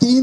3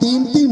3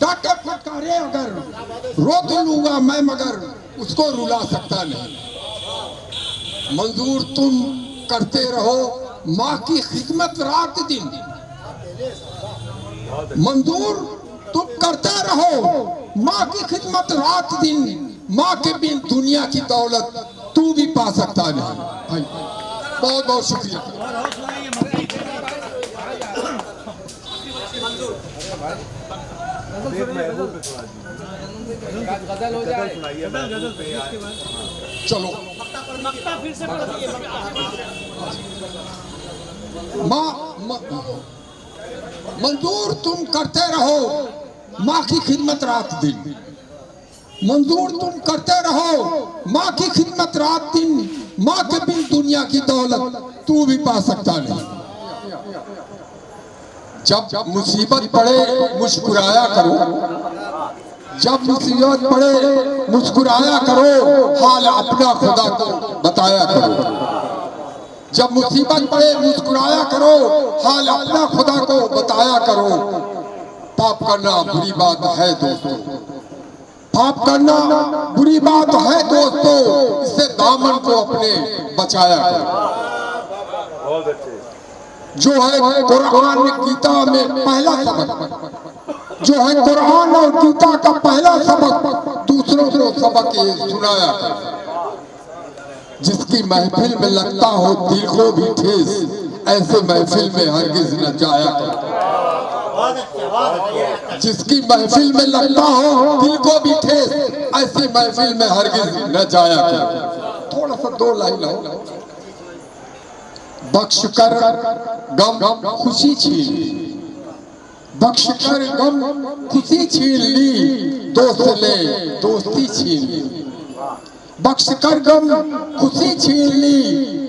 डांटे फटकारे अगर रो तो लूंगा मैं मगर उसको रुला सकता नहीं। मंजूर तुम करते रहो माँ की खिदमत रात दिन, मंजूर तुम करते रहो माँ की खिदमत रात दिन, माँ के बिन दुनिया की दौलत तू भी पा सकता नहीं। बहुत बहुत शुक्रिया। चलो मंजूर तुम करते रहो माँ की खिदमत रात दिन, मंजूर तुम करते रहो माँ की खिदमत रात दिन, माँ के बिन दुनिया की दौलत तू भी पा सकता नहीं। जब मुसीबत पड़े मुस्कुराया करो, जब मुसीबत पड़े मुस्कुराया करो, हाल अपना खुदा को बताया करो। जब मुसीबत पड़े मुस्कुराया करो, हाल अपना खुदा को बताया करो। पाप करना बुरी बात है दोस्तों, पाप करना बुरी बात है दोस्तों, इससे दामन को अपने बचाया करो। जो है कुरान गीता में पहला सबक, जो है कुरान और गीता का पहला सबक, दूसरों को सबक ये सुनाया करो। जिसकी महफिल में लगता हो दिल को भी ठेस, ऐसे महफिल में हरगिज न जाया करो। जिसकी महफिल में लगता हो दिल को भी ठेस, ऐसी महफिल में हरगिज न जाया करो। थोड़ा सा दो लाइन लो। बख्श कर गम खुशी छीन ली, बख्श कर गम खुशी छीन ली, दोस्त ले दोस्ती छीन ली। बख्श कर गम खुशी छीन ली,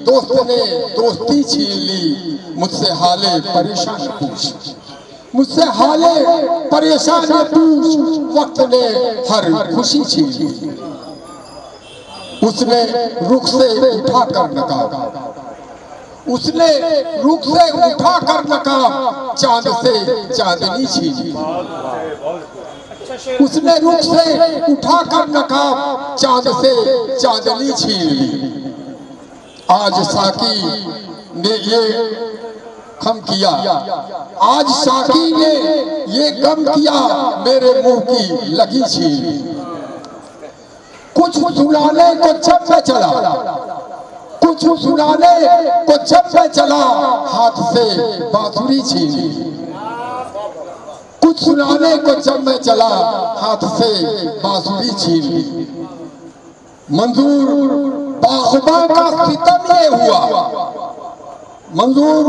दोस्त ने दोस्ती छीन ली। मुझसे हाले परेशान पूछ, मुझसे हाले परेशान पूछ, वक्त ने हर खुशी छीन ली। उसने रुख से उठा कर नकाब, उसने रुख से उठा कर नकाब, चांद से चांदनी छीन ली। उसने रुख से उठा कर नकाब, चांद से चांदनी छीन ली। आज साकी ने ये गम किया, आज साकी ने ये गम किया, मेरे मुंह की लगी छीन ली। कुछ सुनाने को जब मैं चला, कुछ सुनाने को जब मैं चला, हाथ से बांसुरी छीन ली। कुछ सुनाने को जब मैं चला, हाथ से बांसुरी छीन ली। मंजूर बागबां का सितम ये हुआ, मंजूर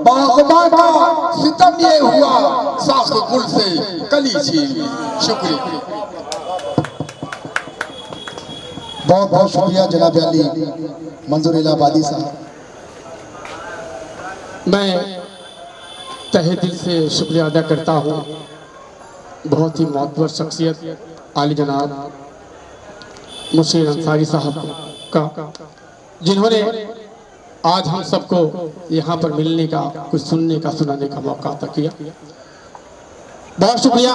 बागबां का सितम ये हुआ, साख गुल से कली छीन ली। शुक्रिया। बहुत बहुत शुक्रिया जनाब अली मंजूर इलाहाबादी साहब। मैं तहे दिल से शुक्रिया अदा करता हूँ बहुत ही मोहब्बत शख्सियत आली जनाब मुशीर अंसारी साहब का, जिन्होंने आज हम सबको यहाँ पर मिलने का, कुछ सुनने का, सुनाने का मौका अता किया। बहुत शुक्रिया।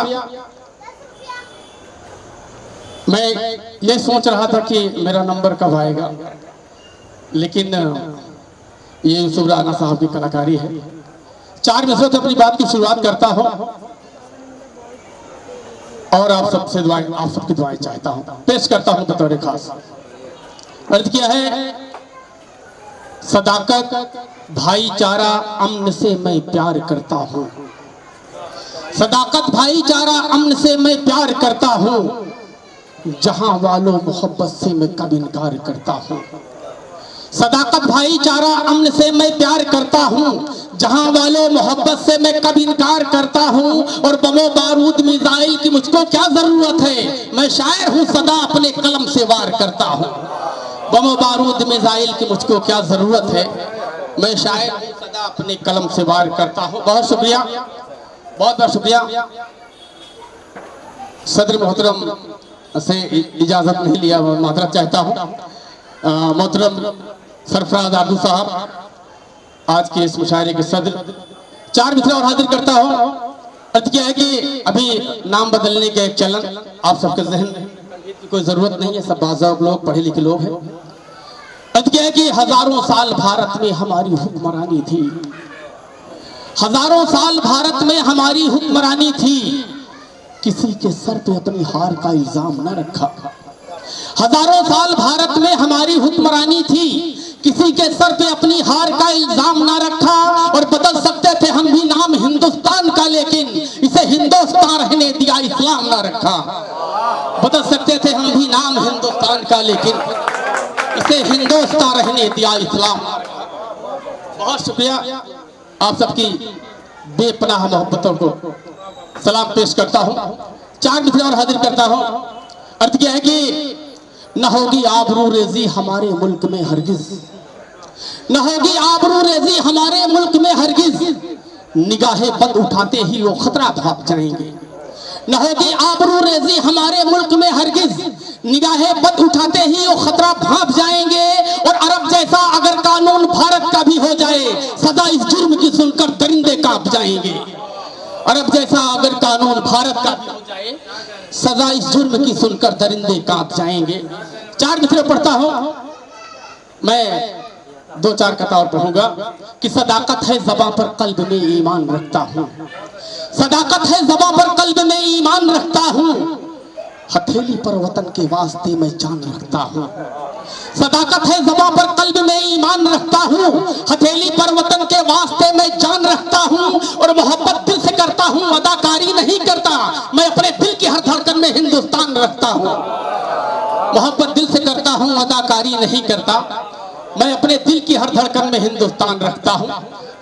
मैं ये सोच रहा था कि मेरा नंबर कब आएगा, लेकिन ये यूसुफ राना साहब की कलाकारी है। 4 मिनट से अपनी बात की शुरुआत करता हूं और आप सबसे दुआएं, आप सबकी दुआएं चाहता हूं, पेश करता हूं बतौर खास। अर्ज किया है, सदाकत भाईचारा अमन से मैं प्यार करता हूं, सदाकत भाईचारा अमन से मैं प्यार करता हूं, जहां वालों मोहब्बत से मैं कब इनकार करता हूं। सदाकत भाईचारा अमन से मैं प्यार करता हूं, जहां वालों मोहब्बत से मैं कब इनकार करता हूं। और बमो बारूद मिसाइल की मुझको क्या जरूरत है, मैं शायर हूं सदा अपने कलम से वार करता हूं। बमो बारूद मिसाइल की मुझको क्या जरूरत है, मैं शायर हूं सदा अपने कलम से वार करता हूं। बहुत शुक्रिया, बहुत बहुत शुक्रिया। सदर मोहतरम से इजाजत नहीं लिया, माजरत चाहता हूं। मोहतरम सरफराज आदू साहब आज के इस मुशायरे के सदर, 4 मिसरे और हाजिर करता हूं। अर्थ क्या है कि अभी नाम बदलने का एक चलन आप सबके जहन में की कोई जरूरत नहीं है, सब बाज़ाब लोग पढ़े लिखे लोग हैं। अर्थ क्या है कि हजारों साल भारत में हमारी हुक्मरानी थी, हजारों साल भारत में हमारी हुक्मरानी थी, किसी के सर पे अपनी हार का इल्जाम न रखा। हजारों साल भारत में हमारी हुक्मरानी थी, किसी के सर पे अपनी हार का इल्जाम ना रखा। और बदल सकते थे हम भी नाम हिंदुस्तान का, लेकिन इसे हिंदुस्तान रहने दिया, इस्लाम ना रखा। बदल सकते थे हम भी नाम हिंदुस्तान का, लेकिन इसे हिंदुस्तान रहने दिया, इस्लाम ना रखा। बहुत शुक्रिया आप सबकी बेपनाह मोहब्बतों को सलाम पेश करता हूँ। 4 मिसरे और हाजिर करता हूँ। अर्थ क्या है कि न होगी आबरू रेजी हमारे मुल्क में हरगिज, न होगी आबरू रेजी हमारे मुल्क में हरगिज, निगाहें बंद उठाते ही वो खतरा भाग जाएंगे। न होगी आबरू रेजी हमारे मुल्क में हरगिज, निगाहें बंद उठाते ही वो खतरा भाग जाएंगे। और अरब जैसा अगर कानून भारत का भी हो जाए, सदा इस जुर्म की सुनकर दरिंदे कांप जाएंगे। अरब जैसा अगर कानून भारत का भी हो जाए, सजा इस जुर्म की सुनकर दरिंदे कांप जाएंगे। 4 मिसरे पढ़ता हूं मैं, 2-4 कथा और पढ़ूंगा कि सदाकत है ज़बां पर कल्ब में ईमान रखता हूं, सदाकत है ज़बां पर कल्ब में ईमान रखता हूं, हथेली पर वतन के वास्ते मैं जान रखता हूं। सदाकत है ज़बां पर कल्ब में ईमान रखता हूं, हथेली पर वतन के वास्ते मैं जान रखता हूं। और मोहब्बत दिल से करता हूं, अदाकारी नहीं करता, मैं अपने दिल की हर धड़कन में हिंदुस्तान रखता हूं। मोहब्बत दिल से करता हूं, अदाकारी नहीं करता, मैं अपने दिल की हर धड़कन में हिंदुस्तान रखता हूं।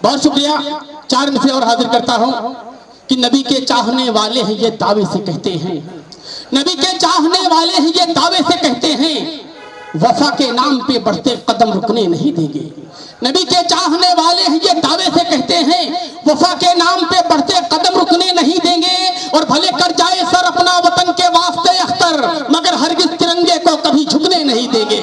बहुत शुक्रिया। 4 मिसरे और हाजिर करता हूं कि नबी के चाहने वाले हैं ये दावे से कहते हैं, नबी के चाहने वाले हैं ये दावे से कहते हैं, वफा के नाम पे बढ़ते कदम रुकने नहीं देंगे। नबी के चाहने वाले हैं ये दावे से कहते हैं, वफा के नाम पे बढ़ते कदम रुकने नहीं देंगे। और भले कर जाए सर अपना वतन के वास्ते अख्तर, मगर हरगिज तिरंगे को कभी झुकने नहीं देंगे।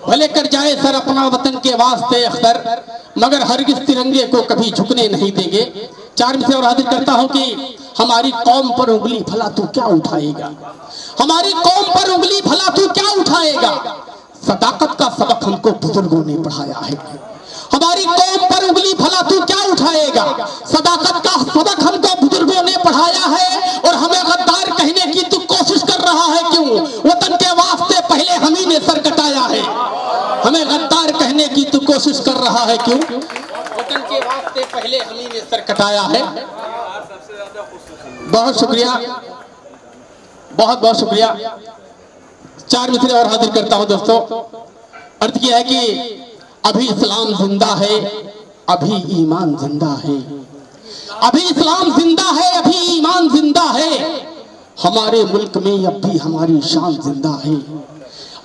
भले कर जाए सर अपना वतन के वास्ते अख्तर, मगर हरगिज तिरंगे को कभी झुकने नहीं देंगे। 4 मिसरे और हाजिर करता हूं कि हमारी कौम पर उंगली भला तू क्या उठाएगा, हमारी कौम पर उंगली भला तू क्या उठाएगा। सदाकत का सबक हमको बुजुर्गों ने पढ़ाया है, हमारी कौम पर उंगली भला तू क्या उठाएगा। सदाकत का सबक हमको बुजुर्गों ने पढ़ाया है। और हमें गद्दार कहने की तू कोशिश कर रहा है क्यों, वतन के वास्ते पहले हम ही ने सर कटाया है। हमें गद्दार कहने की तू कोशिश कर रहा है क्यों, वतन के वास्ते पहले हम ही ने सर कटाया है। बहुत शुक्रिया, बहुत बहुत शुक्रिया। 4 मिसरे और हाजिर करता हूं दोस्तों। अर्थ किया है कि अभी इस्लाम जिंदा है, अभी ईमान जिंदा है, अभी इस्लाम जिंदा है, अभी ईमान जिंदा है, हमारे मुल्क में अब भी हमारी शान जिंदा है।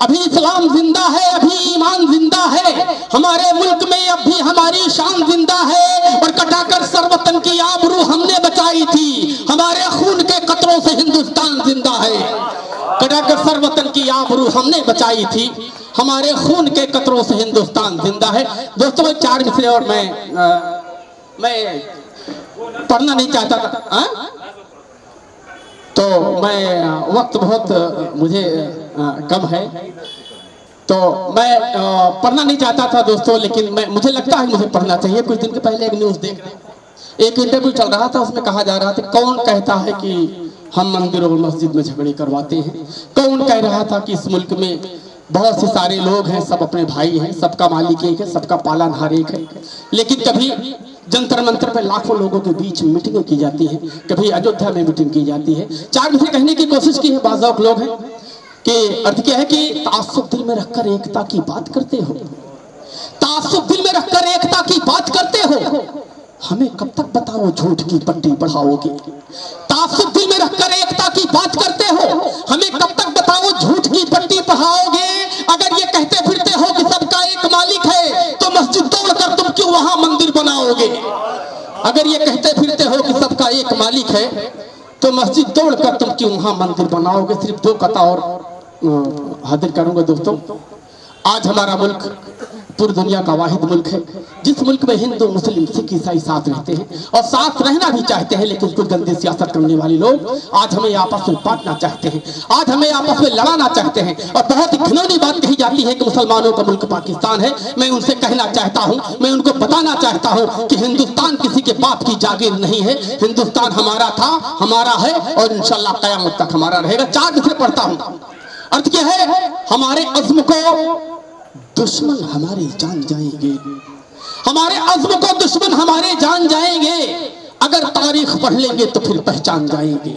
अभी इस्लाम जिंदा है, अभी ईमान जिंदा है, हमारे मुल्क में अब भी हमारी शान जिंदा है। और कटाकर सरवतन की आबरू हमने बचाई थी, हमारे खून के कतरों से हिंदुस्तान जिंदा है। कटाकर सरवतन की आबरू हमने बचाई थी, हमारे खून के कतरों से हिंदुस्तान जिंदा है। दोस्तों 4 मिसरे और मैं पढ़ना नहीं चाहता था, तो मैं वक्त बहुत मुझे कम है, तो मैं पढ़ना नहीं चाहता था दोस्तों, लेकिन मुझे लगता है मुझे पढ़ना चाहिए। कुछ दिन के पहले एक न्यूज़ देख रहे, एक इंटरव्यू चल रहा था, उसमें कहा जा रहा था कौन कहता है कि हम मंदिर और मस्जिद में झगड़े करवाते हैं। कौन कह रहा था कि इस मुल्क में बहुत से सारे लोग हैं, सब अपने भाई हैं, सबका मालिक एक है, सबका पालनहार एक है। लेकिन कभी जंतर मंतर पे लाखों लोगों के बीच मीटिंगें की जाती हैं, कभी अयोध्या में मीटिंग की जाती है। 4 मिसरे कहने की कोशिश की है बाज़ लोग हैं कि अर्थ क्या है कि तासुब दिल में रखकर एकता की बात करते हो, तासुब दिल में रखकर एकता की बात करते हो, हमें कब तक बताओ झूठ की पट्टी बढ़ाओगे। तासुब दिल में रखकर एकता की बात करते हो, हमें कब तक बताओ झूठ की पट्टी बढ़ाओगे। अगर ये कहते फिरते हो कि सबका एक मालिक है, तो मस्जिद तोड़कर तुम क्यों वहां मंदिर बनाओगे। अगर ये कहते फिरते हो कि सबका एक मालिक है, तो मस्जिद तोड़कर तुम क्यों वहां मंदिर बनाओगे। सिर्फ 2 कथा और हाजिर करूंगा दोस्तों। आज हमारा मुल्क पूरी दुनिया का वाहिद मुल्क है जिस मुल्क में हिंदू मुस्लिम सिख ईसाई साथ रहते हैं और साथ रहना भी चाहते हैं, लेकिन कुछ गंदी सियासत करने वाले लोग आज हमें आपस में बांटना चाहते हैं, आज हमें आपस में लड़ाना चाहते हैं। और बहुत ही घिनौनी बात कही जाती है कि मुसलमानों का मुल्क पाकिस्तान है। मैं उनसे कहना चाहता हूं, मैं उनको बताना चाहता हूं कि हिंदुस्तान किसी के बाप की जागीर नहीं है। हिंदुस्तान हमारा था, हमारा है और इंशाअल्लाह क़यामत तक हमारा रहेगा। 4 से पढ़ता हूं। अर्थ क्या है? हमारे अज़्म को दुश्मन हमारे जान जाएंगे, हमारे अज़्म को दुश्मन हमारे जान जाएंगे। अगर तारीख पढ़ लेंगे तो फिर पहचान जाएंगे।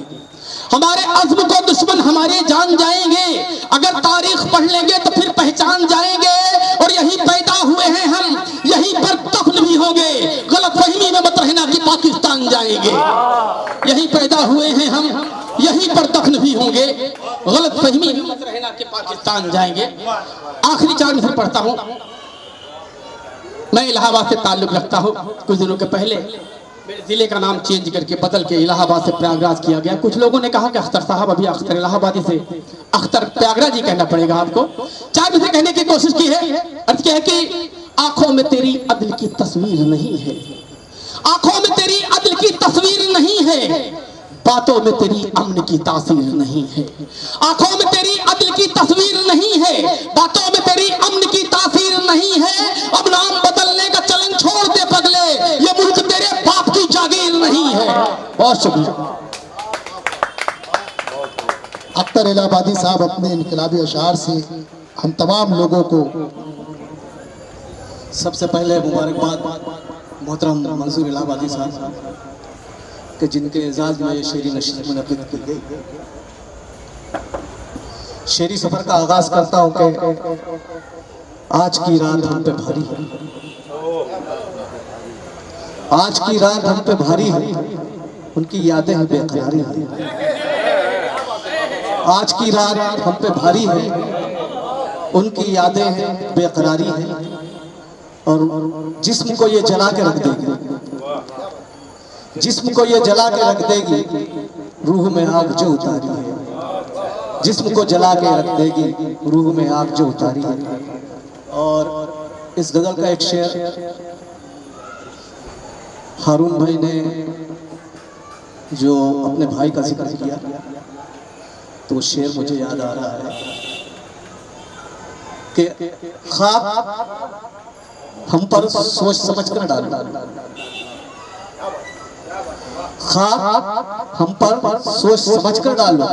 हमारे अज़्म को दुश्मन हमारे जान जाएंगे, अगर तारीख पढ़ लेंगे तो फिर पहचान जाएंगे। और यहीं पैदा हुए हैं हम, यहीं पर दफन भी होंगे। गलत फहमी में मत रहना कि पाकिस्तान जाएंगे। यहीं पैदा हुए हैं हम, यहीं पर दफन भी होंगे। गलत फहमी में मत रहना कि पाकिस्तान जाएंगे। आखिरी 4 मिसर पढ़ता हूं। मैं इलाहाबाद से ताल्लुक रखता हूं। कुछ दिनों के पहले मेरे जिले का नाम चेंज करके बदल के इलाहाबाद से प्रयागराज किया गया। कुछ लोगों ने कहा कि अख्तर साहब अभी अख्तर इलाहाबादी से अख्तर प्रयागराज ही कहना पड़ेगा आपको। 4 मिसर कहने की कोशिश की है। अर्थ क्या है कि आंखों में तेरी अदल की तस्वीर नहीं है, आंखों में तेरी अदल की तस्वीर नहीं है, बातों में तेरी अमन की तासीर नहीं है। आंखों में तेरी अदल की तस्वीर नहीं है, बातों में तेरी अमन की तासीर नहीं है। अब नाम बदलने का चलन छोड़ दे पगले, ये मुल्क तेरे बाप की जागीर नहीं है। बहुत शुक्रिया। अख्तर इलाहाबादी साहब अपने इनकलाबी अशार से हम तमाम लोगों को सबसे पहले मुबारकबाद मोहतरम मंसूर इलाहाबादी साहब कि जिनके एजाज में ये शेरी नशस्त मुनक़्क़िद की गई। शेरी सफर का आगाज करता हूँ कि आज की रात हम पे भारी है, आज की रात हम पे भारी है, उनकी यादें हैं बेकरारी है। आज की रात हम पे भारी है, उनकी यादें हैं बेकरारी है। और जिस्म को ये जला के रख देगी, जिस्म को ये जला के रख देगी, रूह में आग जो उतारी है। जिस्म को जला के रख देगी, रूह में आग जो उतारी है। और इस गजल का एक शेर हारून भाई ने जो अपने भाई का जिक्र किया, तो वो शेर मुझे याद आ रहा है कि ख्वाब हम पर सोच समझ कर डालना, ख्वाब हम पर सोच समझ कर डालो।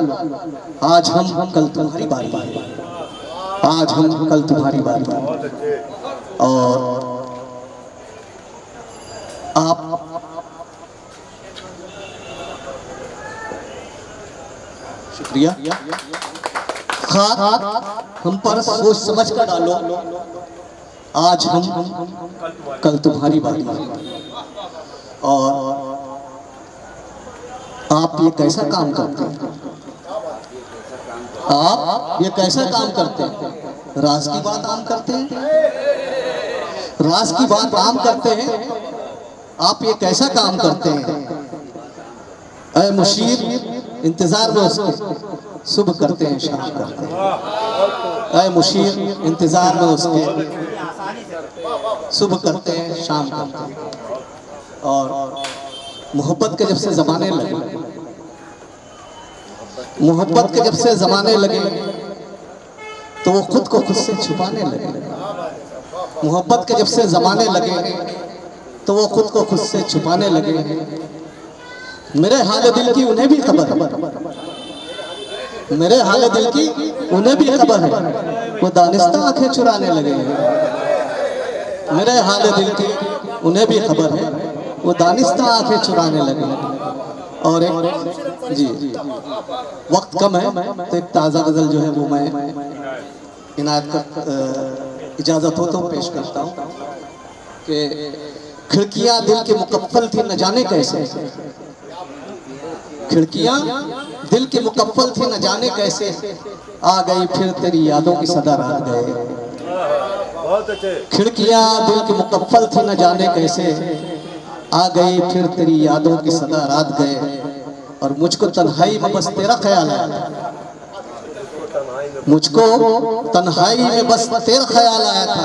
आज हम कल तुम्हारी बारी, आज हम कल तुम्हारी बारी। और आप शुक्रिया। ख्वाब हम पर सोच समझ कर डालो, आज हम कल तुम्हारी बारी। और आप ये कैसा काम करते हैं, आप ये कैसा काम करते हैं? राज की बात आम करते हैं, राज की बात आम करते हैं। आप ये कैसा काम करते हैं? ऐ मुशीर इंतजार में उसके, सुबह करते हैं शाम करते हैं। ऐ मुशीर इंतजार में उसके, सुबह करते हैं शाम करते हैं। और मोहब्बत के जब से जमाने लगे, मोहब्बत के जब से जमाने लगे, तो वो खुद को खुद से छुपाने लगे। मोहब्बत के जब से जमाने लगे, तो वो खुद को खुद से छुपाने लगे। मेरे हाल दिल की उन्हें भी खबर है, मेरे हाल दिल की उन्हें भी खबर है, वो दानिस्ता आंखें चुराने लगे। मेरे हाल दिल की उन्हें भी खबर है, वो दानिस्ता आंखें चुराने लगे। और एक जी वक्त कम है तो एक ताज़ा गज़ल जो है वो मैं इनायत कर इजाज़त हो तो पेश करता हूँ कि खिड़कियाँ दिल के मुकफ्फल थी न जाने कैसे, खिड़कियाँ दिल के मुकफ्फल थी न जाने कैसे, आ गई फिर तेरी यादों की सदा रात गए। खिड़कियाँ दिल के मुकफ्फल थी न जाने कैसे, आ गई फिर तेरी यादों की सदा रात गए। और मुझको तन्हाई में बस तेरा ख्याल आया, मुझको तन्हाई में बस तेरा ख्याल आया था।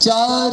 4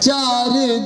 4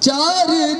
4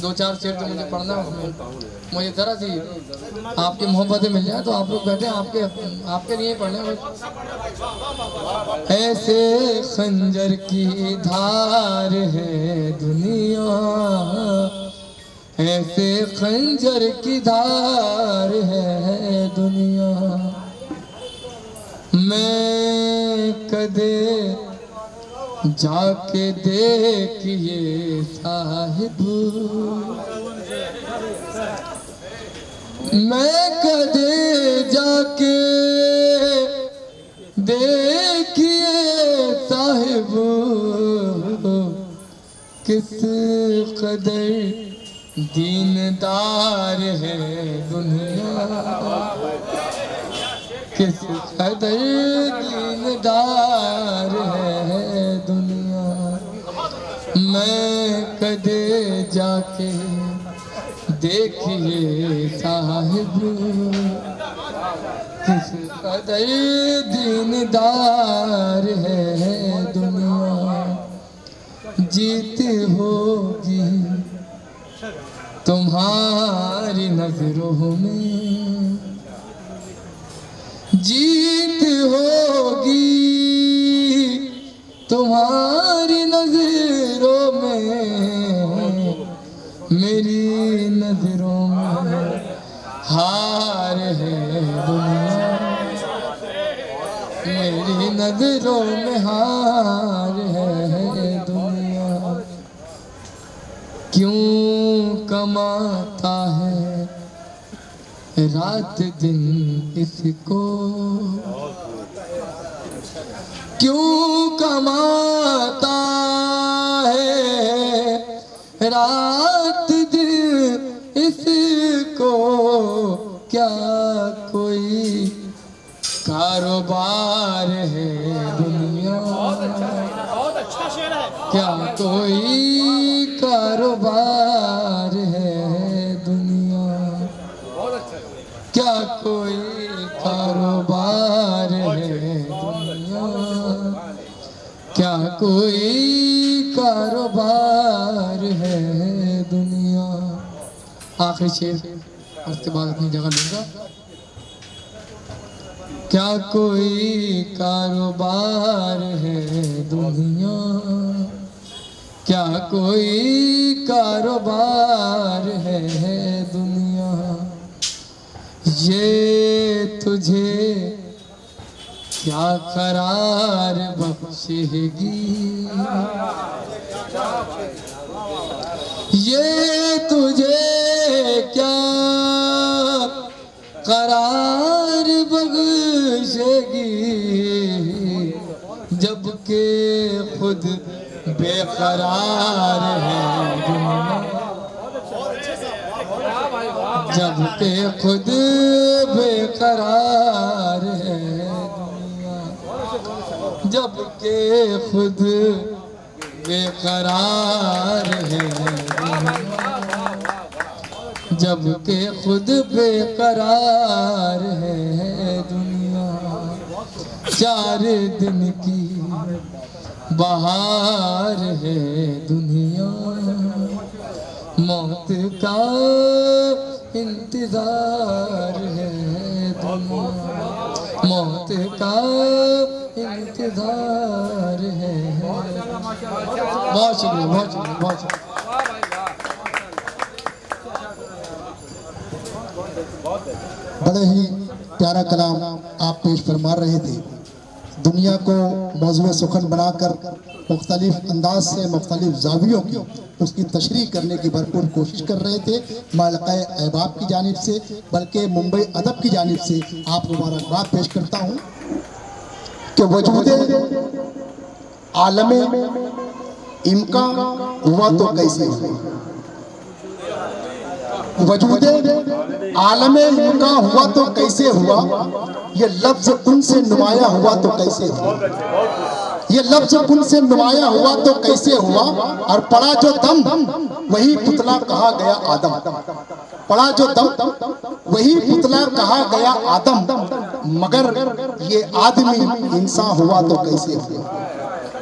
दो चार शेर जो मुझे पढ़ना है उसमें मुझे जरा सी आपकी मोहब्बतें मिल जाए तो आप लोग बैठे आपके लिए पढ़ने में। ऐसे खंजर की धार है दुनिया, ऐसे खंजर की धार है दुनिया, मैं कदे जाके देखिए साहिब, मैं कदे जाके देखिए साहिब, किस कदर दीनदार है दुनिया, किस कदर दीनदार है दुनिया, मैं कदे जाके देखिए साहिब, किस कदर दीनदार है दुनिया, जीत होगी तुम्हारी नजरों में, जीत होगी तुम्हारी नजरों में, मेरी नजरों में हार है दुनिया, मेरी नजरों में हार है दुनिया, क्यों कमाता है रात दिन इसको, क्यों कमाता है रात दिन इसको, क्या कोई कारोबार है दुनिया, क्या कोई कारोबार है दुनिया, क्या कोई कारोबार है दुनिया, क्या कोई कारोबार है दुनिया। आखिरी शेर उसके बाद अपनी जगह लूंगा। क्या कोई कारोबार है दुनिया, क्या कोई कारोबार है दुनिया, ये तुझे क्या करार बख्शेगी, ये तुझे क्या करार बख्शेगी, जबकि खुद बेकरार है दुनिया, जबकि खुद बेकरार है दुनिया, जबकि खुद बेकरार है दुनिया, जबकि खुद बेकरार है दुनिया। 4 दिन की बहार है दुनिया, मौत का इंतजार है दुनिया, मौत का इंतजार है। बहुत शुक्रिया, बहुत शुक्रिया, बहुत शुक्रिया। बड़े ही प्यारा कलाम आप पेश फरमा रहे थे। दुनिया को मौज़ूए सुखन बनाकर मुख्तलिफ अंदाज से मुख्तलिफ ज़ावियों की उसकी तशरीह करने की भरपूर कोशिश कर रहे थे। मालक़ाए अहबाब की जानिब से बल्कि मुंबई अदब की जानिब से आप मुबारकबाद पेश करता हूँ कि वजूद आलमे इम्का हुआ तो कैसे, वजूद आलमे इम्का हुआ तो कैसे हुआ, ये लफ्ज उनसे नुमाया हुआ तो कैसे हुआ, ये लफ्ज उनसे नुमाया हुआ तो कैसे हुआ। और पड़ा जो दम वही पुतला कहा गया आदम, पड़ा जो दम वही पुतला कहा गया आदम, मगर ये आदमी इंसान हुआ तो कैसे हुआ,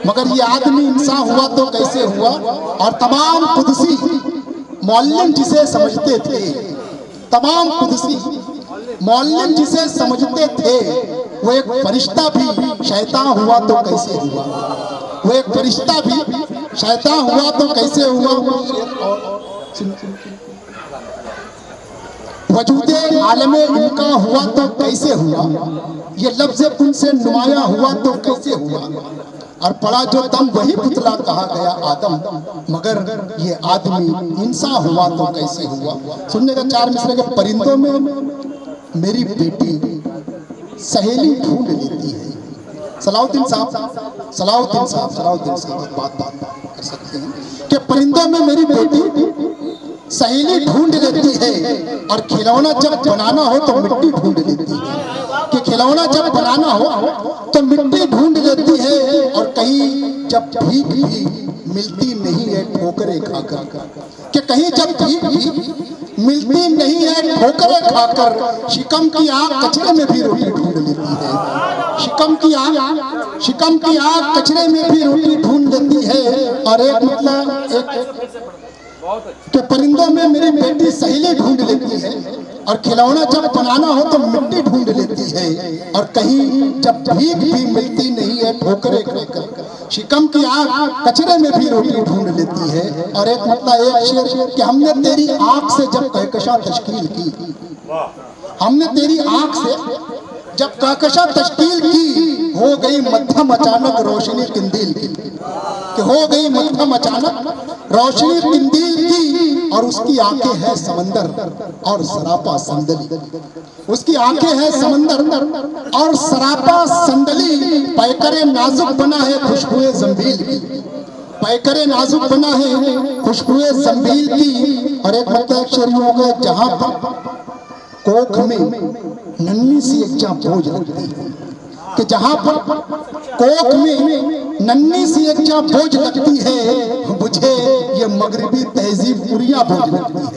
मगर ये आदमी इंसान हुआ तो कैसे हुआ। और तमाम कुदसी मौल्लिम जिसे समझते थे तमाम कुदसी, मौल्लिम जिसे समझते थे वो एक फरिश्ता भी शैतान हुआ तो कैसे हुआ, वो एक फरिश्ता भी शैतान हुआ तो कैसे हुआ। वजूदे आलमे इनका हुआ तो कैसे हुआ, ये लफ्ज़ उनसे नुमाया हुआ तो कैसे हुआ। और पड़ा जो दम वही पुतला कहा गया आदम, मगर ये आदमी इंसान हुआ तो कैसे हुआ। सुनने का 4 मिसरे के परिंदों में मेरी बेटी सहेली ढूंढ लेती है। सलाउद्दीन साहब, सलाउद्दीन साहब, सलाउद्दीन साहब बात कर सकते हैं कि परिंदों में मेरी बेटी सहेली ढूंढ लेती है, और खिलौना जब बनाना हो तो मिट्टी ढूंढ लेती है, कि खिलौना जब बनाना हो तो मिट्टी ढूंढ लेती है। और कहीं जब भीख भी मिलती नहीं है ठोकरें खाकर, कि कहीं जब भीख भी मिलती नहीं है ठोकरें खाकर, शिकम की आग कचरे में भी रोटी ढूंढ लेती है। शिकम की आग कचरे में भी रोटी ढूंढ लेती है। और एक मतलब एक कि परिंदों में मेरी बेटी सहेली ढूंढ लेती है, और खिलौना जब बनाना हो तो मिट्टी ढूंढ लेती है। और कहीं जब भीख भी मिलती नहीं है ठोकरें खाकर, शिकम की आग कचरे में भी रोटी ढूंढ लेती है। और एक मतलब एक शेर कि हमने तेरी आंख से जब कहकशा तश्कील की, हमने तेरी आंख से जब कहकशा तश्कील की, हो गई मध्यम अचानक रोशनी किंदील की, कि हो गई मध्यम अचानक रोशनी किंदील की। और उसकी आंखें हैं समंदर और सरापा संदली, उसकी आंखें हैं समंदर और सरापा संदली। पैकरे नाजुक बना है खुशबुए जंबील की, पैकरे नाजुक बना है खुशबुए जंबील की। और एक मतलब शेर हो गया, जहां पर कोख में नन्ही सी एक बोझ लगती है, कि जहां पर कोख में नन्ही सी एक बोझ लगती है, मुझे ये मगरिबी तहजीब उरिया बोझ लगती है,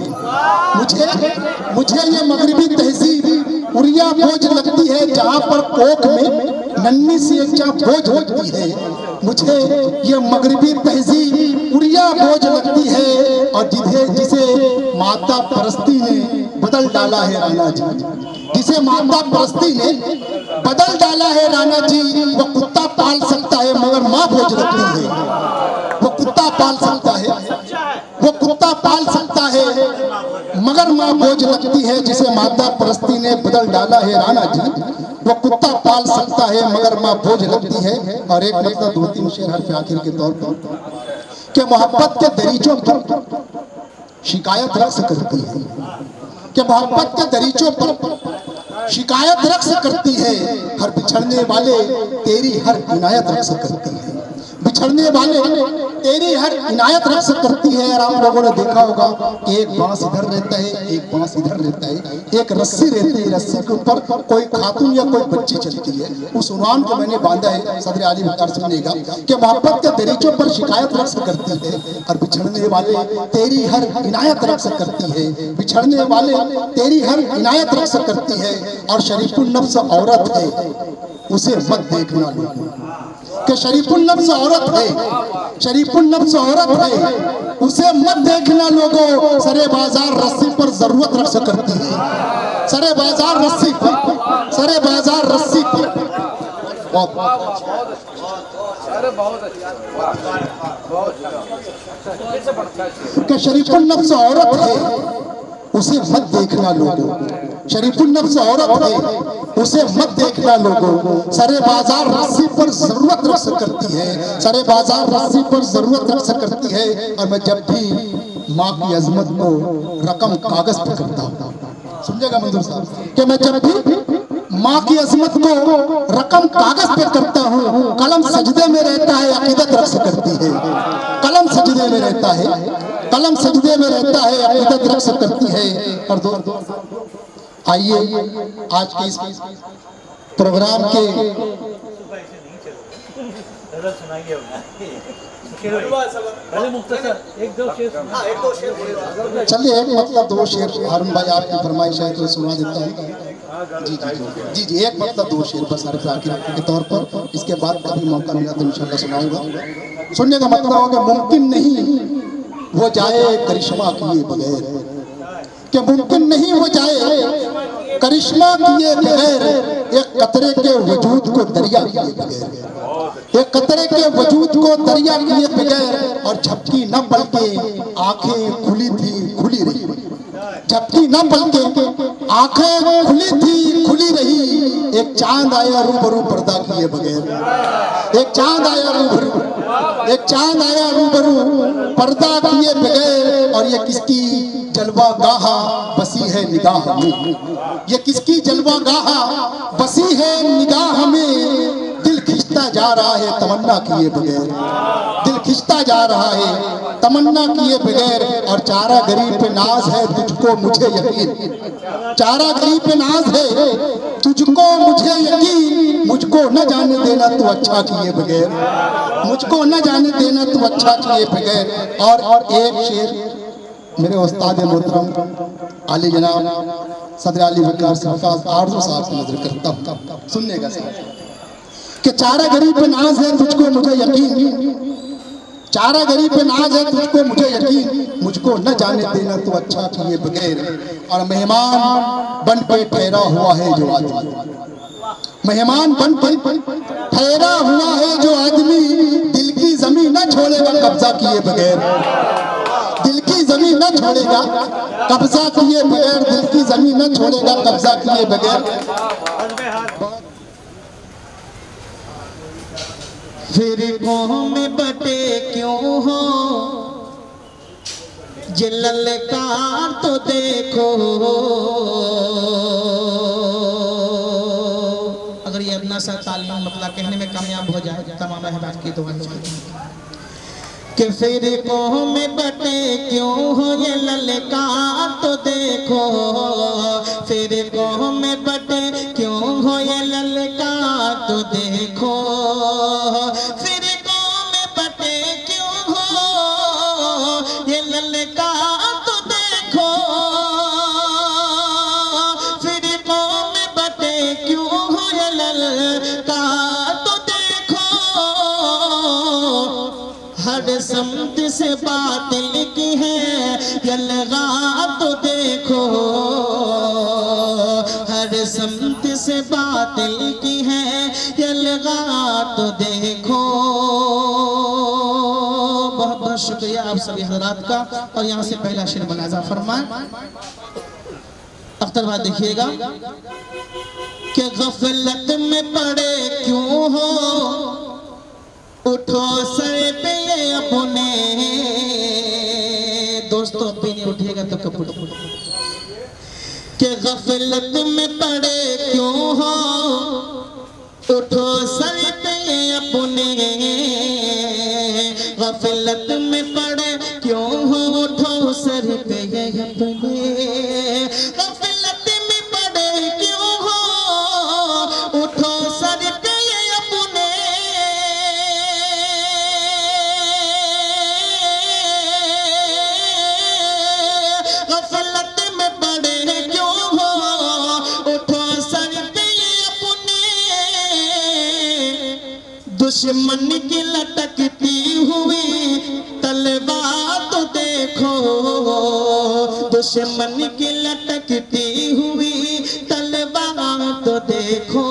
मुझे ये मगरिबी तहजीब उरिया बोझ लगती है। जहां पर कोख में नन्ही सी एक बोझ लगती है, मुझे ये मगरिबी तहजीब उरिया बोझ लगती है। और जिसे माता परस्ती ने बदल डाला है राणा जी, जिसे माता परस्ती ने बदल डाला है राणा जी, वो कुत्ता पाल सकता है मगर माँ बोझ लगती है। वो कुत्ता पाल सकता है, वो कुत्ता पाल सकता है मगर माँ बोझ लगती है। जिसे माता परस्ती ने बदल डाला है राणा जी, वो कुत्ता पाल सकता है मगर माँ बोझ लगती है। और एक मतलब 2-3 शेर हर आखिर के तौर पर कि मोहब्बत के दरीचों पर शिकायत रक्स करती है, कि मोहब्बत के दरीचों पर शिकायत रक्स करती है। हर बिछड़ने वाले तेरी हर इनायत रक्स करती है, बिछड़ने वाले तेरी हर इनायत रक्स करती है। और आप लोगों ने देखा होगा कि एक बांस इधर रहता है, एक बांस इधर रहता है, एक रस्सी रहती है, रस्सी के ऊपर कोई खातून या कोई बच्ची चलती है। उस उन्वान को मैंने बांधा है सदर आली मुख्तार सुनने का, कि मोहब्बत के दरीचों पर शिकायत रक्स करती है, और बिछड़ने वाले तेरी हर इनायत रक्स करती है, बिछड़ने वाले तेरी हर इनायत रक्स करती है। और शरीफुल नफ्स औरत है उसे मत देखना लोगों, कि शरीफुल नफ्स औरत है, शरीफुल नफ्स औरत है उसे मत देखना लोगों। सरे बाजार रस्सी पर जरूरत रक्स करती है, सरे बाजार रस्सी पर, सरे बाजार रस्सी पर। कि शरीफुल नफ्स औरत है उसे मत देखना लोगों, शरीफुल नफ्स औरत है उसे मत देखना लोगों। सरे बाजार रस्सी पर जरूरत रक्स करती है, सरे बाजार रस्सी पर जरूरत रक्स करती है। और मैं जब भी माँ की अजमत को रकम कागज पे करता हूँ, समझेगा मंजूर साहब, कि मैं जब भी माँ की अजमत को रकम कागज पे करता हूँ, कलम सजदे में रहता है अकीदत रक्स करती है, कलम सजदे में रहता है, कलम सजदे में रहता है अकीदत रक्स करती है। और आइए आज के इस प्रोग्राम के चलिए एक मतलब 2 शेर हारून भाई आपकी फरमाइश है तो सुना देता हूँ। जी एक मतलब 2 शेर बस हर आखिर के तौर पर, इसके बाद कभी मौका मिला तो इंशाल्लाह सुनाऊंगा। सुनने का मतलब होगा मुमकिन नहीं हो जाए करिश्मा किए बगैर, कि मुमकिन नहीं हो जाए करिश्मा किए बगैर एक कतरे के वजूद को दरिया किए बगैर, एक कतरे के वजूद को दरिया किए बगैर। और झपकी न पलके आंखें खुली थी खुली रही, झपकी न पलके आंखें खुली थी खुली रही। एक चांद आया रूबरू पर्दा किए बगैर, एक चांद आया रूबरू, एक चांद आया रूबरू पर्दा किए बगैर। और ये किसकी जलवा गाहा बसी है निगाह में, ये किसकी जलवा गाहा बसी है निगाह में। दिल खिंचता जा रहा है तमन्ना किए बगैर, दिल खिंचता जा रहा है तमन्ना किए बगैर। और चारा गरीब पे नाज है तुझको मुझे यकीन, चारा गरीब पे नाज है तुझको मुझे यकीन। मुझको न जाने देना तू अच्छा किए बगैर, मुझको न जाने देना तू अच्छा किए बगैर। और एक शेर मेरे उस्ताद मोहतरम आली जनाब सदर अली वकार साहब आरज़ू साहब से नजर करता हूँ, सुनने का कि चारा गरीब पे नाज है तुझको मुझे यकीन, चारा गरीब पे नाज है तुझको मुझे यकीन। मुझको न जाने देना तू अच्छा किए बगैर। और मेहमान बन के ठहरा हुआ है जो आदमी, मेहमान बन के ठहरा हुआ है जो आदमी, दिल की जमीन न छोड़ेगा कब्जा किए बगैर, दिल की जमीन न छोड़ेगा कब्जा किए बगैर, दिल की जमीन न छोड़ेगा कब्जा किए बगैर। फिरकों में बटे क्यों हो ये ललकार तो देखो। अगर ये अपना सा तालीम मतलब कहने में कामयाब हो जाए तमाम अहबाब की दुआ कि फिरकों में बटे क्यों हो ये ललकार तो देखो, फिरकों में बटे क्यों हो ये ललकार तो देखो। फिरकों में बटे क्यों हो ये ललकार तो देखो, फिरकों में बटे क्यों हो ये ललकार तो देखो। हर समत से बातिल की है यलगा तो देखो, हर समत से बातिल की है यलगा तो देखो। बहुत बहुत शुक्रिया आप सभी हजरात का। और यहाँ से पहला शेर मुलाजा फरमाएं। अख्तर बात देखिएगा कि गफलत में पड़े क्यों हो उठो सर पे ये अपने। दोस्तों अभी नहीं उठेगा तो कब उठो कि गफलत में पड़े क्यों हो उठो सर पे ये अपने। गफलत में पड़े क्यों हो उठो सर पे ये अपने। गफलत में पड़े क्यों हो उठो सर पे ये अपने। गफलत में पड़े क्यों हो उठो सर पे ये अपने। दुश्मन की लटकती हुई तलवार तो देखो, दुश्मन की लटकती हुई तलवार तो देखो।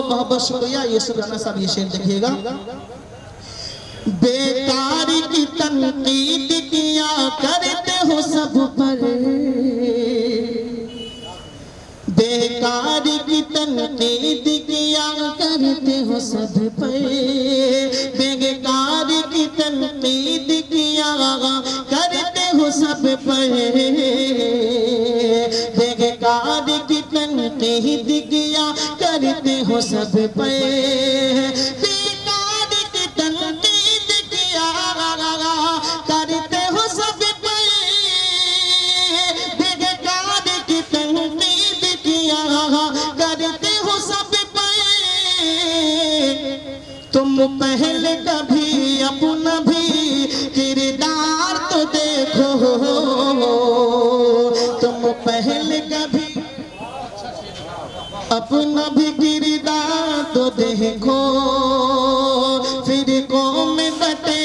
बहुत बहुत शुक्रिया। ये सुराना साहब ये शेर देखिएगा। बेकार की तनकीद किया करते हो सब पर, बेकार की तनकीद किया करते हो सब पर। बेकार की तनकीद किया करते हो सब पर, बेकार की तनकीद किया करते हो सब पर। बेकार की तनकीद किया करते हो सब पर, बेकार की तनकीद किया करते हो सब पर। तुम पहले कभी अपना भी किरदार तो देखो, तुम पहले कभी अपना भी किरदार तो देखो। फिरकों में बटे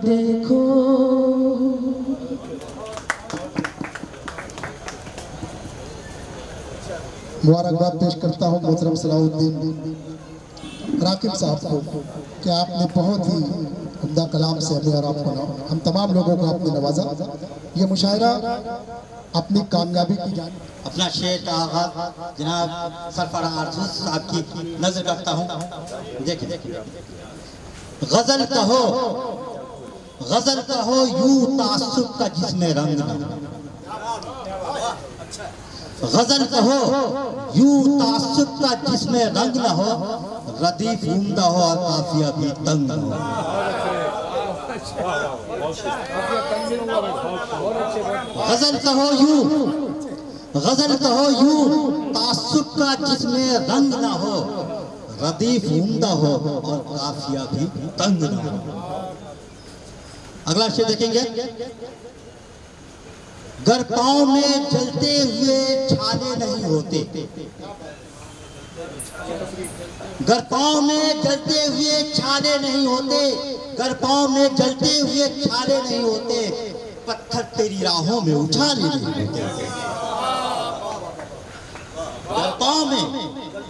देखो। मुबारकबाद पेश करता हूँ मोहतरम सलाउद्दीन राकिब साहब को कि आपने बहुत ही उम्दा कलाम से हमें और आपको हम तमाम लोगों को आपने नवाजा। ये मुशायरा अपनी कामयाबी की जान अपना शेर का आगाज जनाब सरफराज आरज़ू साहब की नजर करता हूँ। देखिए, गजल कहो यूं तासुब का जिसमें रंग न हो। गजल कहो यूं तासुब का जिसमें रंग न हो, रदीफ उम्दा हो और काफिया भी तंग न हो। गजल कहो यूं तासुब का जिसमें रंग न हो, रदीफ उम्दा हो और काफिया भी तंग न हो। अगला शेर देखेंगे। गर पाँव में जलते हुए छाले नहीं होते, गर पाँव में जलते हुए छाले नहीं होते, गर पाँव में जलते हुए छाले नहीं होते, पत्थर तेरी राहों में उछाले नहीं होते।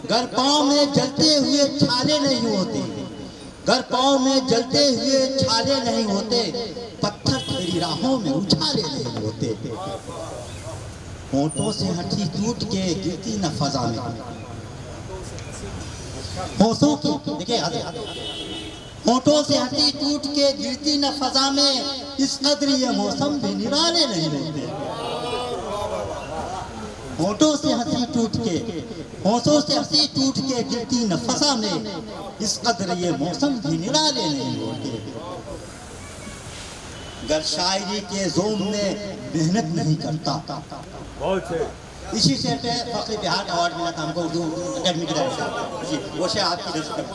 गर पाँव में जलते हुए छाले नहीं होते, गर पाँव में जलते हुए छाले नहीं होते, पत्थर तेरी राहों में उछाले नहीं होते। होंठों से हंसी टूट के गिरती न फजा में, होंठों की देखिए होंठों से हंसी टूट के गिरती न फजा में, इस कदर ये मौसम भी निराले नहीं रहते। होंठों से हंसी टूट के गिरती न फजा में, इस कदर ये मौसम भी निराले नहीं होते। गर शायरी के जोम में मेहनत नहीं करता, इसी से पे फख्र बिहार अवार्ड मिला था हमको उर्दू अकेडमी की तरफ से, वो शेर आपकी दृष्टि में।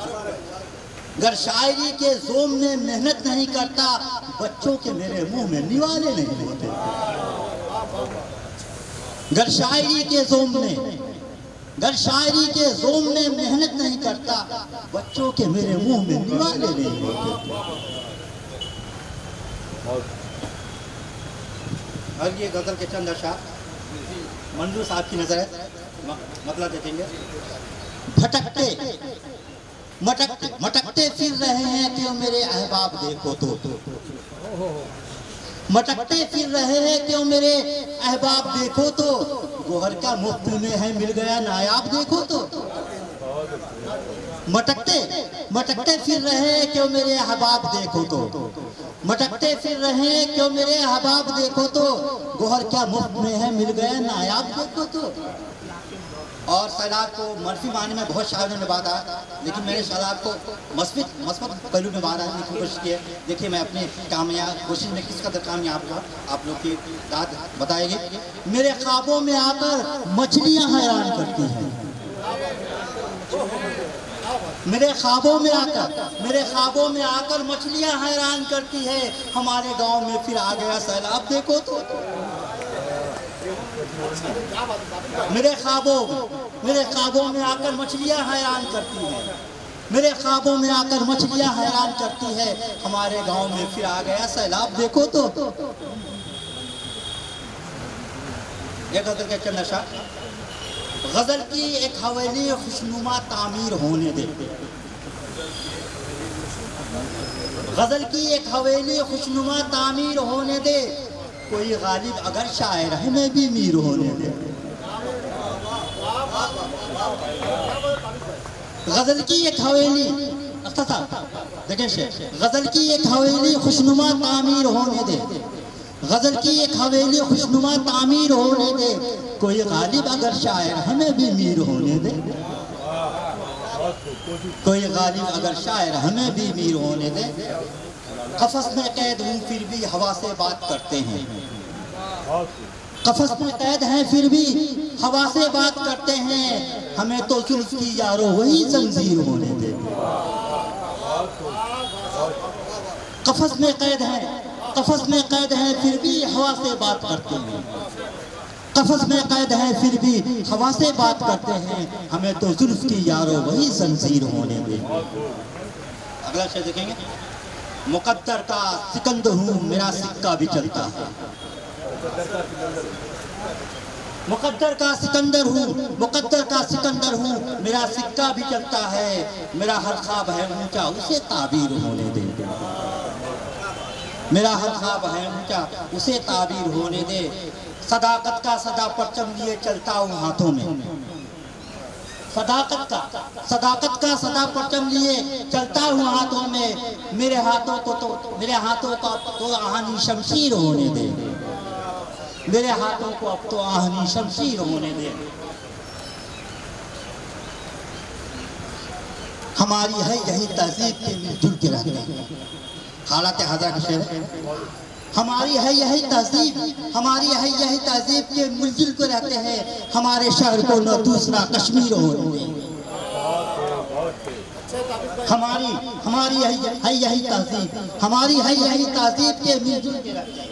गर शायरी के जोम में मेहनत नहीं करता, बच्चों के मेरे मुंह में निवाले नहीं होते। गर शायरी के जोम में मेहनत नहीं करता, बच्चों के मेरे मुंह में निवाले नहीं होते। और ये गजल के चंद अशआर मंजूर साहब की नजर है, मतलब देखेंगे। मटकते फिर रहे हैं क्यों मेरे अहबाब देखो तो, मटकते फिर रहे हैं क्यों मेरे अहबाब देखो तो, गोहर का मुफ्त में है मिल गया नायाब देखो तो। मटकते फिर रहे हैं क्यों मेरे अहबाब देखो तो, मटकते फिर रहे हैं क्यों मेरे अहबाब देखो तो, गोहर क्या मुफ्त में है मिल गया नायाब देखो तो। और सैलाब को मनफी माने में बहुत शायरों ने बात आया, लेकिन मैंने सैलाब को मस्बत पहलू में बात आने की कोशिश की है। देखिए मैं अपने कामयाब कोशिश में किस कदर कामयाब हुआ, आप लोग की दाद बताएगी। मेरे ख्वाबों में आकर मछलियां हैरान करती हैं, मेरे ख्वाबों में आकर मछलियां हैरान करती है, हमारे गांव में फिर आ गया सैलाब देखो तो। मेरे ख्वाबों में आकर मछलियां हैरान करती है, मेरे ख्वाबों में आकर मछलियां हैरान करती है, हमारे गांव में फिर आ गया सैलाब देखो तो। एक गजल के चंद अशआर। गजल की एक हवेली खुशनुमा तामीर होने दे, गजल की एक हवेली खुशनुमा तामीर होने दे, कोई गालिब अगर शायर हमें भी मीर होने दे। गजल की एक हवेली देखें शेर, गजल की एक हवेली खुशनुमा तामीर होने दे, गजल की एक हवेली खुशनुमा तामीर होने दे, कोई गालिब अगर शायर हमें भी मीर होने दे, कोई गालिब अगर शायर हमें भी मीर होने दे। कफस में कैद हूँ फिर भी हवा से बात करते हैं, कफस में कैद हैं फिर भी हवा से बात करते हैं, हमें तो जुल्फ की यारो वही जंजीर होने दे। कफस में कैद हैं फिर भी हवा से बात करते हैं, कफस में कैद है फिर भी हवा से बात करते हैं, हमें तो जुल्फ की यारो वही जंजीर होने दे। अगला शेर देखेंगे। मुकद्दर का सिकंदर हूँ, मेरा सिक्का भी चलता है। मुकद्दर का सिकंदर हूँ, मुकद्दर का सिकंदर हूँ, मेरा सिक्का भी चलता है। मेरा हर ख्वाब है ऊंचा, उसे ताबीर होने दे। मेरा हर ख्वाब है ऊंचा, उसे ताबीर होने दे। सदाकत का सदा परचम लिए चलता हूँ हाथों में। सदाकत का सदा परचम लिए चलता हूँ हाथों में। मेरे हाथों को तो आहानी शमशीर होने दे। मेरे हाथों को अब तो आहानी शमशीर होने दे। हमारी है यही तहजीब के मिलजुल के रहते हैं। हालात हाजा का शेर है। हमारी है यही तहजीब, हमारी है यही तहजीब के मिलजुल के रहते हैं। हमारे शहर को न दूसरा कश्मीर होने दे। हमारी है यही तहजीब, हमारी है यही तहजीब के मिलजुल के रहते हैं।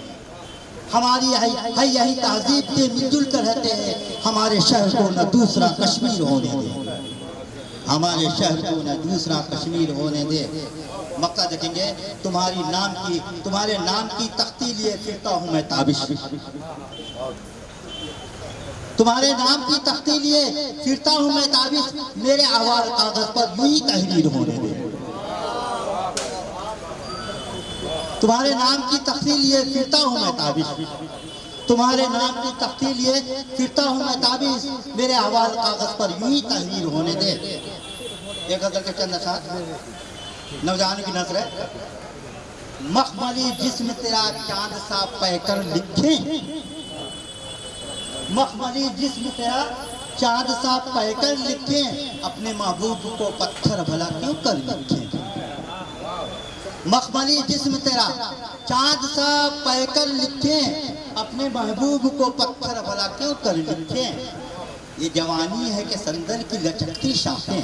हमारी है यही तहजीब के मिलजुल कर रहते हैं। हमारे शहर को न दूसरा कश्मीर होने दे। हमारे शहर को न दूसरा कश्मीर होने दे। मक्का देखेंगे, तुम्हारे नाम की तख्ती लिए फिरता हूँ मैं ताबिश। तुम्हारे नाम की तख्ती लिए फिरता हूँ मैं ताबिश। मेरे आवाज कागज पर यूं ही तहरीर होने दे। तुम्हारे नाम की तख्ती लिए फिरता हूँ मैं ताबिश। तुम्हारे नाम की तख्ती लिए फिरता हूँ मैं ताबिश। मेरे आवाज कागज पर यूं ही तहरीर होने दे। एक गजल के चंद अशार नौजवान की नजर है। मखमली जिस्म तेरा चांद सा पैकर लिखे। मखमली जिस्म तेरा चांद सा पैकर लिखे। अपने महबूब को पत्थर भला क्यों कर लिखे। मखमली जिस्म तेरा चांद सा पैकर लिखे। अपने महबूब को पत्थर भला क्यों कर लिखे। ये जवानी है कि संदल की लचकती शाखें।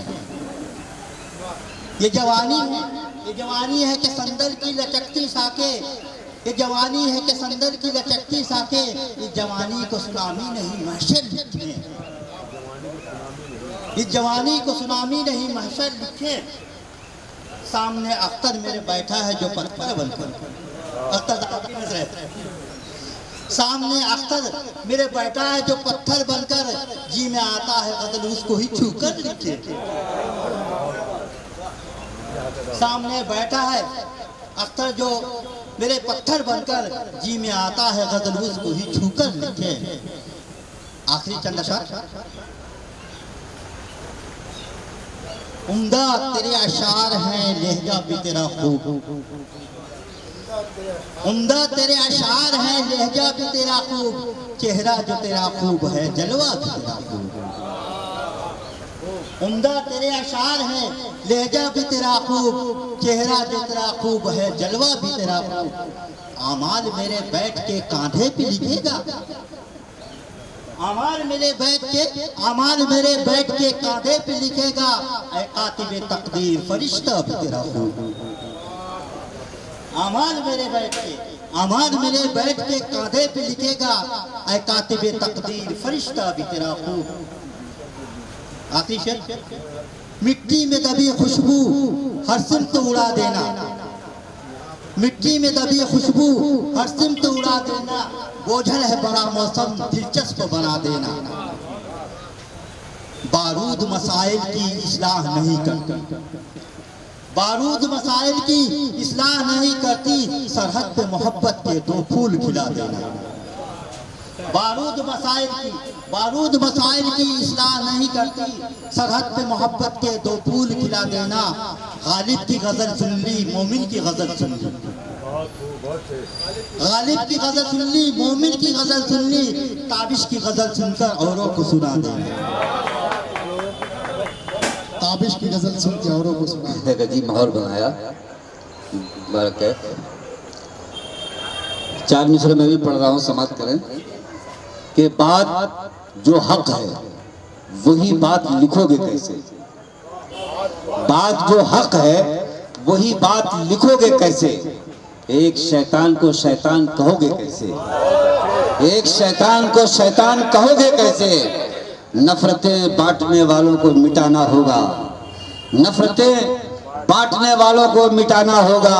ये जवानी है कि संदल की लचकती शाखें। ये जवानी है कि संदल की लचकती शाखें। ये जवानी को सुनामी नहीं महशर लिखे। इस जवानी को सुनामी नहीं महशर लिखे। सामने अख्तर मेरे बैठा है जो पत्थर बनकर। सामने अख्तर मेरे बैठा है जो पत्थर बनकर। जी में आता है गजल उसको ही छूकर लिखे। सामने बैठा है अख्तर जो मेरे पत्थर बनकर। जी में आता है गजल उसको ही छूकर लिखे। आखिरी चंद अशार। उम्दा तेरे अशार हैं लहजा भी तेरा खूब। उम्दा तेरे अशार हैं लहजा भी तेरा खूब। चेहरा जो तेरा खूब है जलवा भी तेरा खूब। उम्दा तेरे अशार हैं लहजा भी तेरा खूब। चेहरा जो तेरा खूब है जलवा भी तेरा खूब। आमाल मेरे बैठ के कांधे पे लिखेगा। आमाल मेरे बैठ के कांधे पे लिखेगा। ऐ कातिबे तकदीर फरिश्ता भी तेरा खूब। आमाल मेरे बैठ के कांधे पे लिखेगा। ऐ कातिबे तकदीर फरिश्ता भी तेरा खूब। आखिरी शेर। मिट्टी में दबी खुशबू हर सिमत उड़ा देना। मिट्टी में दबी खुशबू हर सिमत उड़ा देना। बोझल है बड़ा मौसम दिलचस्प बना देना। बारूद मसाइल की इस्लाह नहीं करती। बारूद मसाइल की इस्लाह नहीं करती। सरहद पे मोहब्बत के दो फूल खिला देना। बारूद मसाइल की इस्लाह नहीं करती। सरहद पे मोहब्बत के दो फूल खिला देना। गालिब की गजल सुन ली, मोमिन की गजल सुन ली। गालिब की गजल सुन ली, मोमिन की गजल सुन ली। ताबिश की गजल सुनकर औरों को सुना देना। ताबिश की गजल सुन के औरों को सुना देखा जी माहौल बनाया। बरकत है। 4 मिसरे में भी पढ़ रहा हूँ, समाप्त करें कि बात जो हक है वही बात लिखोगे कैसे। बात जो हक है वही बात लिखोगे कैसे। एक शैतान को शैतान कहोगे कैसे। एक शैतान को शैतान कहोगे कैसे। नफरतें बांटने वालों को मिटाना होगा। नफरतें बांटने वालों को मिटाना होगा।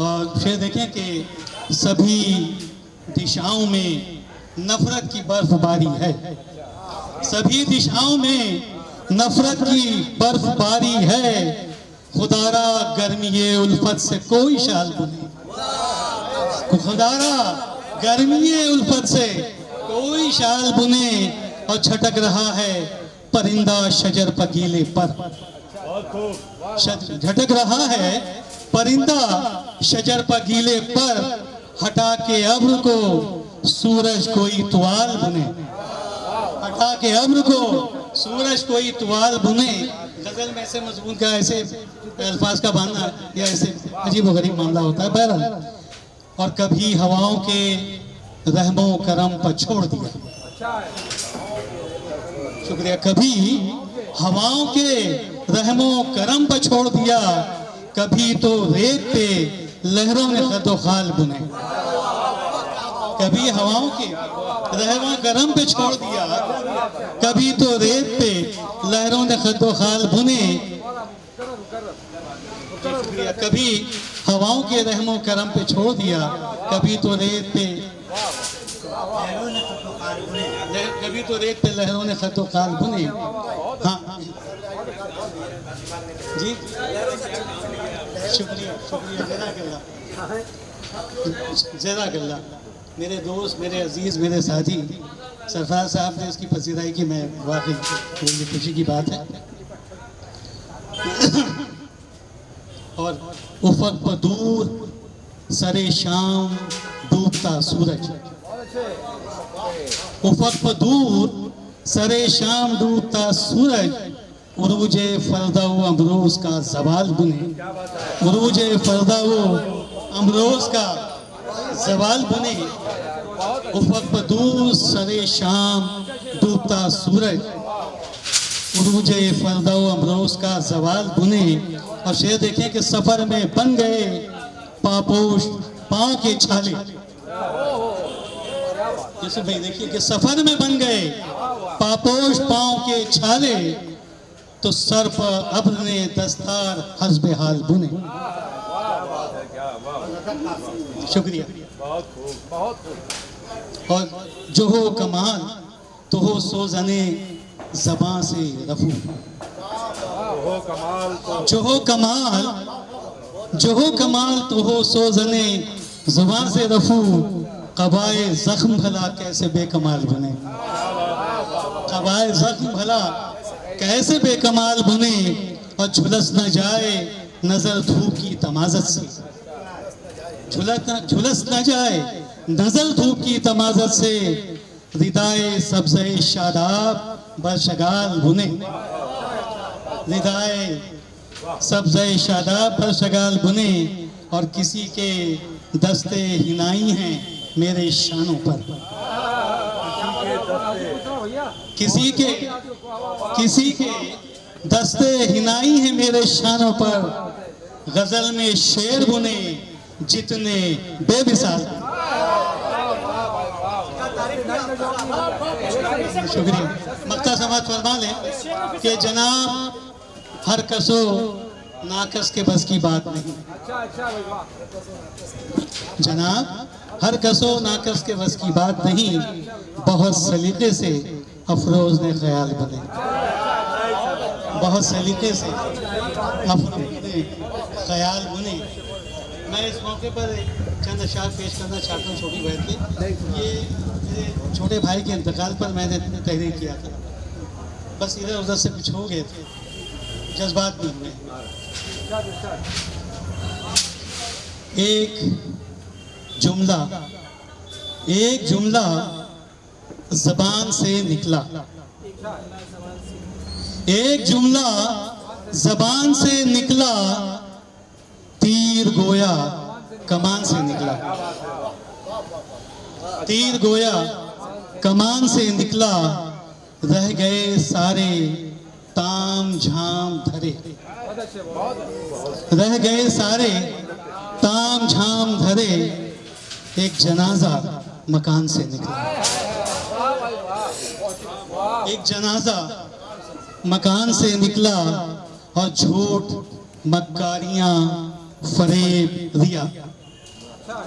और फिर देखें कि सभी दिशाओं में नफरत की बर्फबारी है, सभी दिशाओं में नफरत की बर्फबारी है। खुदारा गर्मी उल्फत से कोई शाल बुने, खुदारा गर्मी उल्फत से कोई शाल बुने। और छटक रहा है परिंदा शजर पगीले पर, झटक रहा है परिंदा शजर पगीले पर। हटा के अब्र को सूरज कोई तुआल बुने, हटा के अब्र को सूरज कोई तुआल बुने। गजल में ऐसे मजमून का, ऐसे अल्फाज का बांधना या ऐसे अजीब गरीब मामला होता है। बहरहाल, और कभी हवाओं के रहमो करम पर छोड़ दिया, शुक्रिया, कभी हवाओं के रहमो करम पर छोड़ दिया। कभी तो रेत पे लहरों ने खदो खाल बुने, कभी हवाओं के रहमो करम पे छोड़ दिया, कभी तो रेत पे लहरों ने खदो खाल बुने। शुक्रिया, कभी हवाओं के रहमो करम पे छोड़ दिया, कभी तो रेत पे लहरों ने खतो खाल बुने। हाँ जी, शुक्रिया शुक्रिया, जज़ाकल्लाह। मेरे दोस्त, मेरे अजीज़, मेरे साथी सरफराज साहब ने इसकी पसीदाई की, मैं वाकई मुझे खुशी की बात है। और उफक पर दूर सरे शाम डूबता सूरज, उफक पर दूर सरे शाम डूबता सूरज। उरूजे फरदा व अमरोज का ज़वाल बुने, उरूजे फरदा व अमरोज का ज़वाल बुने। उफक पर दूर सरे शाम डूबता सूरज, उरूजे फरदा व अमरोज का ज़वाल बुने। और शेर देखें कि सफ़र में बन गए पापोश पाँव के छाले। यूसुफ भाई देखिए कि सफर में बन गए पापोश पाँव के छाले, तो सर पर अब्र ने दस्तार हस्बे हाल बुने। शुक्रिया। और जो हो कमाल तो हो सोजने ज़बां से रफू, जो हो कमाल तो हो सोजने ज़बां से रफू। कबाए ज़ख्म भला कैसे बेकमाल बने, कबाए ज़ख्म भला कैसे बेकमाल बने। और झुलस न जाए नजर धूप की तमाज़त से, झुलस न जाए नजर धूप की तमाज़त से। रिदाए सब्ज़े शादाब बरशगाल बुने, रिदाए सब्ज़े शादाब बरशगाल बुने। और किसी के दस्ते हिनाई हैं मेरे शानों पर, किसी के दस्ते हिनाई हैं मेरे शानों पर। गजल में शेर बुने जितने बेमिसाल। शुक्रिया। मक्ता समात फरमा लें कि जनाब हर कसो नाकस के बस की बात नहीं, जनाब हर कसो नाकस के बस की बात नहीं। बहुत सलीके से अफरोज ने ख्याल बने, बहुत सलीके से अफरोज ने ख्याल बुने। मैं इस मौके पर चंद अशार पेश करना चाहता हूँ छोटी बहन के। ये मेरे छोटे भाई के इंतकाल पर मैंने तहरीर किया था, बस इधर उधर से कुछ हो गए थे, जज्बात नहीं हुए। एक जुमला ज़बान से निकला, एक जुमला ज़बान से निकला। तीर गोया कमान से निकला, तीर गोया कमान से निकला। रह गए सारे ताम झाम धरे, रह गए सारे ताम झाम धरे। एक जनाजा मकान से निकला, एक जनाजा मकान से निकला। और झूठ मक्कारियां फरेब रिया।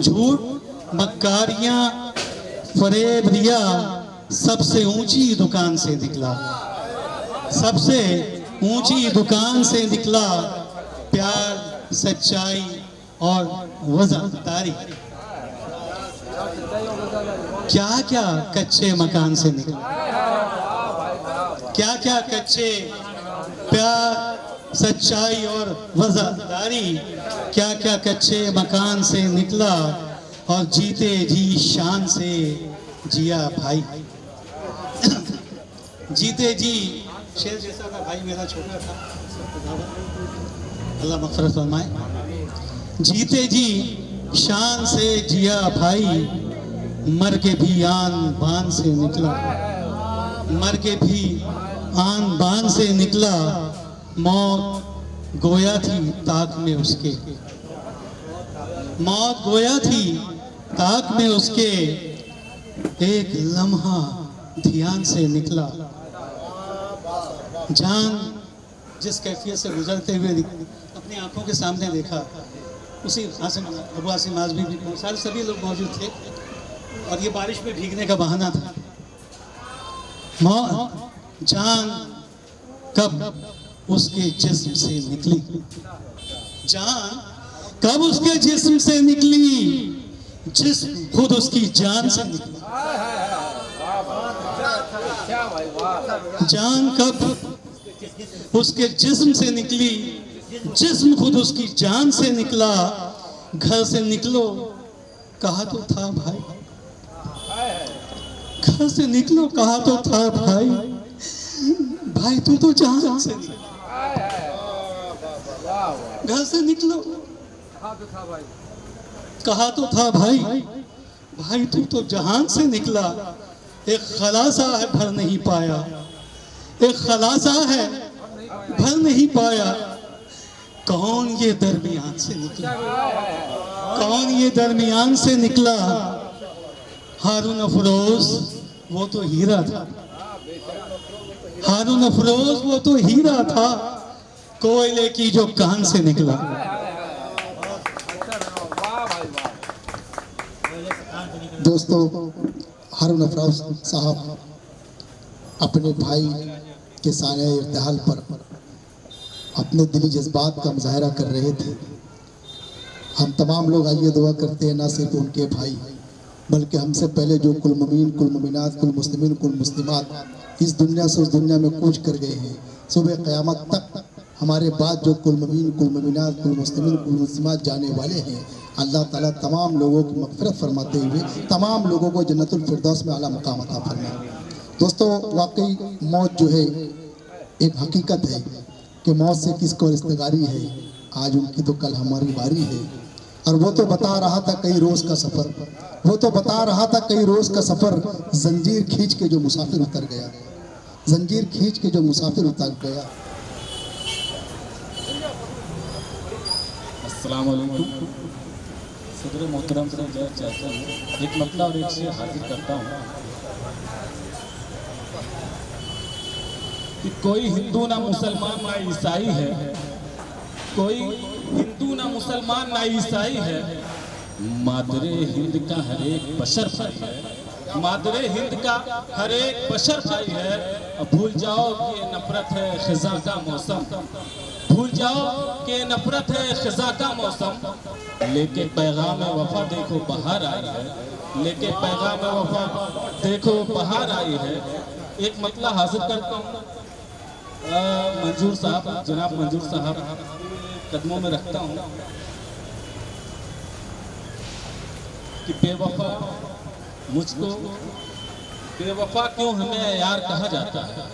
झूठ, मक्कारियां, फरेब रिया सबसे ऊंची दुकान से निकला, सबसे ऊंची दुकान से निकला प्यार, सच्चाई और वफादारी। क्या क्या कच्चे मकान से निकला, क्या क्या कच्चे प्यार, सच्चाई और वफादारी, क्या क्या कच्चे मकान से निकला और जीते जी शान से जिया भाई। जीते जी शेर जैसा था भाई, मेरा छोटा था, अल्लाह मग़फ़िरत फरमाए। जीते जी शान से जिया भाई, मर के भी आन बान से निकला, मर के भी आन बान से निकला। मौत गोया थी ताक में उसके, मौत गोया थी ताक में उसके, एक लम्हा ध्यान से निकला। जान जिस कैफियत से गुजरते हुए अपनी आंखों के सामने देखा, उसी अबू आसिम आज़मी भी सारे सभी लोग मौजूद थे और ये बारिश में भीगने का बहाना था। जान कब उसके जिस्म से निकली, जान कब उसके जिस्म से निकली, जिस्म खुद उसकी जान से निकली। जान कब उसके जिस्म से निकली, जिस्म खुद उसकी जान से निकला। घर से निकलो कहा तो था भाई, घर से निकलो कहा तो था भाई, भाई तू तो जान से निकला। घर से निकलो कहा तो था भाई, भाई तू तो जहान से निकला। एक खलासा है भर नहीं पाया, एक खलासा है भर नहीं पाया। कौन ये दरमियान से निकला, कौन ये दरमियान से निकला। हारून अफरोज वो तो हीरा था, हारून अफरोज वो तो हीरा था, कोयले की जो कान से निकला। दोस्तों, हारून अफरोज साहब अपने भाई के साने इर्तिहाल पर अपने दिली जज्बात का मुजाहरा कर रहे थे। हम तमाम लोग आइए दुआ करते हैं, ना सिर्फ उनके भाई बल्कि हमसे पहले जो कुल मुमीन, कुल मुमिनात, कुल मुस्लिमीन, कुल मुस्लिमात इस दुनिया से उस दुनिया में कूच कर गए हैं। सुबह क़यामत तक हमारे बाद जो कुल मुमीन, कुल मुमिनात, कुल मुस्लिमीन, कुल मुस्लिमात जाने वाले हैं, अल्लाह ताला तमाम लोगों की मग़फ़िरत फरमाते हुए तमाम लोगों को जन्नतुल फिरदौस में आला मकाम अता फरमाए। दोस्तों, वाकई मौत जो है एक हकीकत है कि मौत से किसको रिश्तेदारी है। आज उनकी तो कल हमारी बारी है। और वो तो बता रहा था कई रोज़ का सफ़र, वो तो बता रहा था कई रोज़ का सफ़र, जंजीर खींच के जो मुसाफिर उतर गया, जंजीर खींच के जो मुसाफिर उतर गया। अस्सलाम वालेकुम। सदर मोहतरम से जय चाहता हूँ, एक मतला और एक शेर हाजिर करता हूँ कि कोई हिंदू ना मुसलमान ना ईसाई है, कोई हिंदू ना मुसलमान ना ईसाई है, मादरे हिंद का हर एक बशर भाई है, मादरे हिंद का हर एक बशर भाई है। अब भूल जाओ कि ये नफरत है खिजा का मौसम, भूल जाओ कि नफरत है खिजा का मौसम। लेके पैगाम वफा देखो बाहर आई है, लेके पैगाम वफा देखो बाहर आई है। एक मतला हाजिर करता हूँ मंजूर साहब, जनाब मंजूर साहब कदमों में रखता हूँ कि बेवफा मुझको, बेवफा क्यों हमें यार कहा जाता है,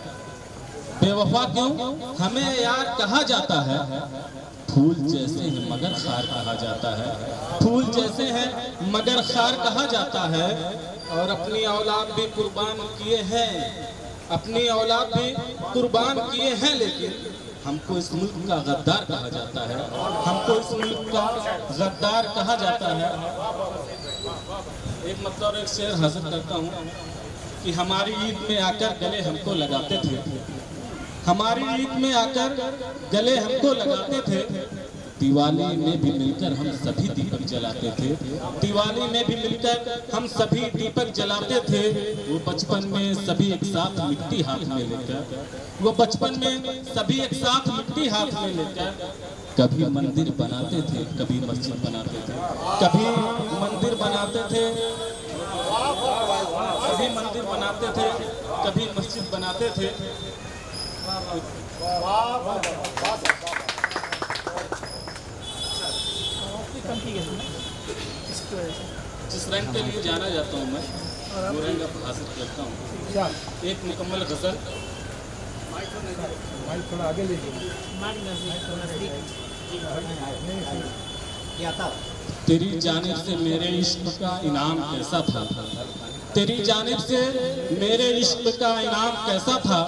बेवफा क्यों हमें यार कहा जाता है। फूल जैसे हैं मगर खार कहा जाता है, फूल जैसे हैं मगर खार कहा जाता है। और अपनी औलाद भी कुर्बान किए हैं, अपनी औलाद भी कुर्बान किए हैं, लेकिन हमको इस मुल्क का गद्दार कहा जाता है, हमको इस मुल्क का गद्दार कहा जाता है। एक मतलब और एक शेर हाजिर करता हूँ कि हमारी ईद में आकर गले हमको लगाते थे, हमारी ईद में आकर गले हमको लगाते थे, दिवाली में भी मिलकर हम सभी दीपक जलाते थे, दिवाली में भी मिलकर हम सभी दीपक जलाते थे। वो बचपन में सभी एक साथ मिट्टी हाथ में लेकर, वो बचपन में सभी एक साथ मिट्टी हाथ में लेकर कभी मंदिर बनाते थे, कभी मस्जिद बनाते थे, कभी मंदिर बनाते थे, कभी मंदिर बनाते थे, कभी मस्जिद बनाते थे। जिस रंग के लिए जाना जाता हूँ मैं, वो रंग अब हासिल करता हूँ। एक मुकम्मल गजल। थोड़ा आगे लीजिए। तेरी जानिब से मेरे इश्क का इनाम कैसा था, तेरी जानिब से मेरे इश्क का इनाम कैसा था।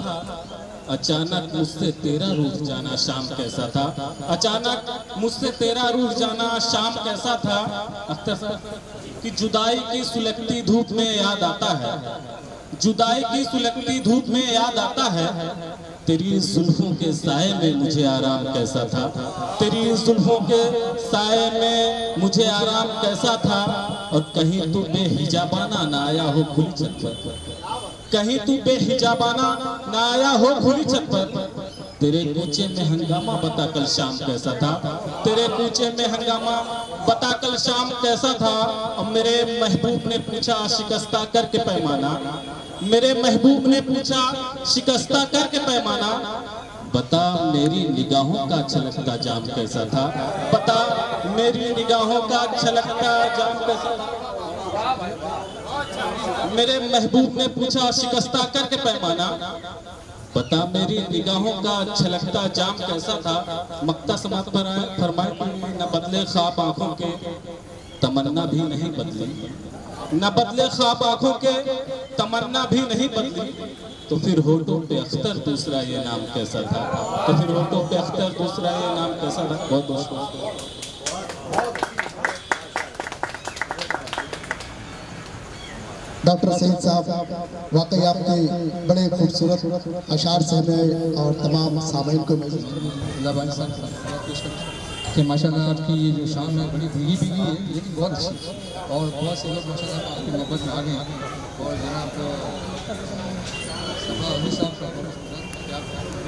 अचानक मुझसे तेरा रूठ जाना शाम कैसा था, अचानक मुझसे तेरा रूठ जाना शाम कैसा था। अख्तर साहब कि जुदाई की सुलगती धूप में याद आता है, जुदाई की सुलगती धूप में याद आता है। तेरी जुल्फों के साए में मुझे आराम कैसा था, तेरी जुल्फों के साए में मुझे आराम कैसा था। और कहीं तू बेहिजाबाना ना आया हो खुली छत पर, कहीं तू बेहिजाबाना ना आया हो खुली छत पर। तेरे कूचे में हंगामा बता कल शाम कैसा था, तेरे कूचे में हंगामा बता कल शाम कैसा था। और मेरे महबूब ने पूछा शिकस्ता करके पैमाना, मेरे महबूब ने पूछा शिकस्ता करके पैमाना। बता मेरी निगाहों का छलकता जाम कैसा था, बता मेरी निगाहों का छलकता जाम कैसा था। मेरे महबूब ने पूछा शिकस्ता करके पैमाना, बता मेरी निगाहों का छलकता जाम कैसा था। मक्ता समात पर आए फरमाए न बदले ख्वाब आंखों के, तमन्ना भी नहीं बदली, न बदले ख्वाब आंखों के, तमन्ना भी नहीं बदली। तो फिर होठों पे अख्तर दूसरा ये नाम कैसा था, तो फिर होठों पे अख्तर दूसरा ये नाम कैसा था। बहुत बहुत डॉक्टर सईद साहब वाकई आपके बड़े खूबसूरत अशार से हमें और तमाम सामीन को कि माशाल्लाह आपकी ये जो शाम है बड़ी भीगी भीगी है लेकिन बहुत अच्छी, और बहुत से लोग माशाल्लाह आपकी मोहब्बत में आ गए हैं। और जनाब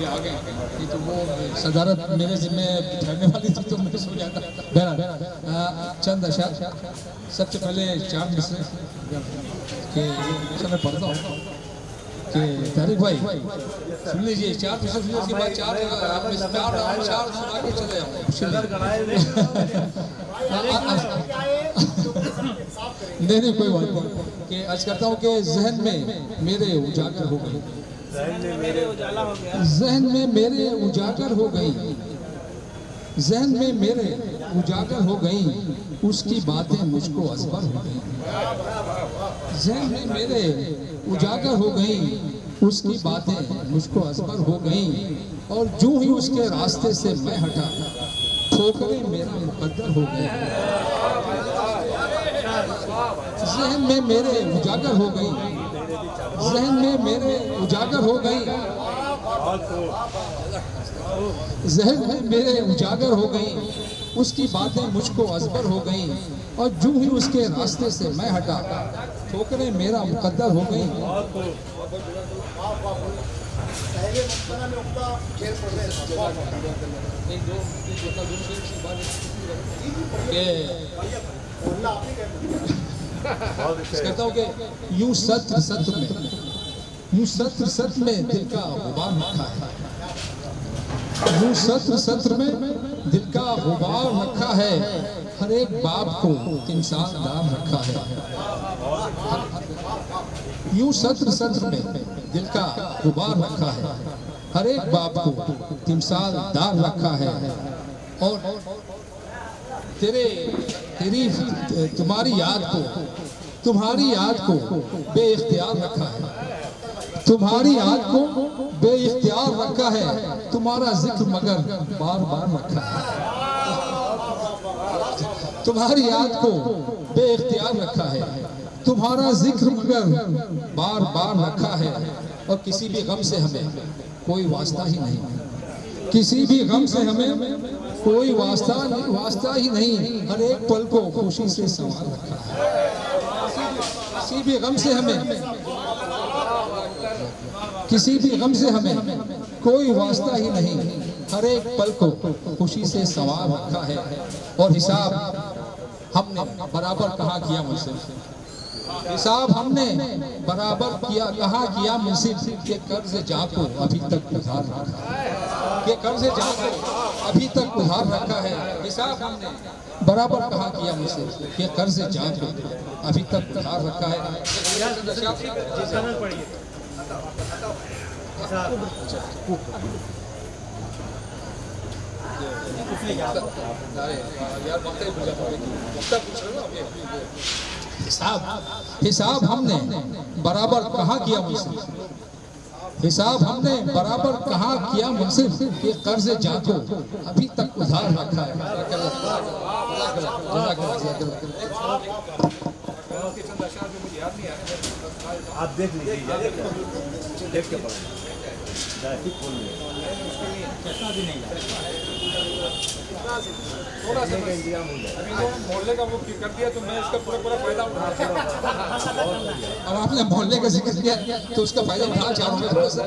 आ गए नहीं तो वो सदारत मेरे जिम्मे ठहरने वाली थी तो मैं सो जाता। बहरहाल चंद अशार, सबसे पहले चार मिसरे कि मैं पढ़ता हूँ कि तारिक भाई सुन लीजिए, चार मिसरे सुनिए, उसके बाद चार सुना के चले नहीं कोई बात नहीं। कि आज करता हूँ कि जहन में मेरे उजागर हो गई, जहन में मेरे उजागर हो गई, जहन में मेरे उजागर हो गई, उसकी बातें मुझको अजबर हो गई। जहन में मेरे उजागर हो गई, उसकी बातें मुझको अजबर हो गई। और जो ही उसके रास्ते से मैं हटा, ठोकरें मेरा मुकद्दर हो गई। जहन में मेरे उजागर हो गई, जहन में मेरे उजागर हो गई, जहन में मेरे उजागर हो गई, उसकी बातें मुझको अजबर हो गई। और जो ही उसके रास्ते से मैं हटा, ठोकरें मेरा मुकद्दर हो गई। कहता हूँ कि यूं सत्र सत्र में, यूं सत्र सत्र में दिल का गुबार रखा है, यूं सत्र सत्र में दिल का गुबार रखा है। हर एक बाप को इंसानदार रखा है, यूं सत्र सत्र में दिल का गुबार रखा है। हर एक बाप को तिमसालदार रखा है। और तुम्हारी याद को बेइख्तियार रखा है, तुम्हारी याद को बेइख्तियार रखा है। तुम्हारा जिक्र मगर बार बार रखा है, तुम्हारी याद को बेइख्तियार रखा है, तुम्हारा जिक्र मगर बार बार रखा है। और किसी भी गम से हमें कोई वास्ता ही नहीं, किसी भी गम से हमें कोई वास्ता ही नहीं, हर एक पल को खुशी से संभाल रखा है। किसी भी गम से हमें कोई वास्ता ही नहीं, हर एक पल को खुशी से संभाल रखा है। और हिसाब हमने बराबर कहाँ किया मुझसे, हिसाब हमने बराबर कहाँ मुझसे के कर्ज जा को अभी तक उधार रखा है, के कर्ज जा को अभी तक उधार रखा है। हिसाब हमने बराबर कहाँ किया मुझसे के कर्ज जा को अभी तक उधार रखा है। हिसाब हमने बराबर कहाँ किया मुझसे, हिसाब हमने बराबर कहाँ किया मुझसे कि कर्ज जा को अभी तक उधार रखा है। आप देख लीजिए, देख के मोहल्ले का वो कर दिया तो मैं इसका पूरा फायदा उठा। अब आपने मोहल्ले का जिक्र किया तो उसका फायदा उठा चाहूंगा थोड़ा सा।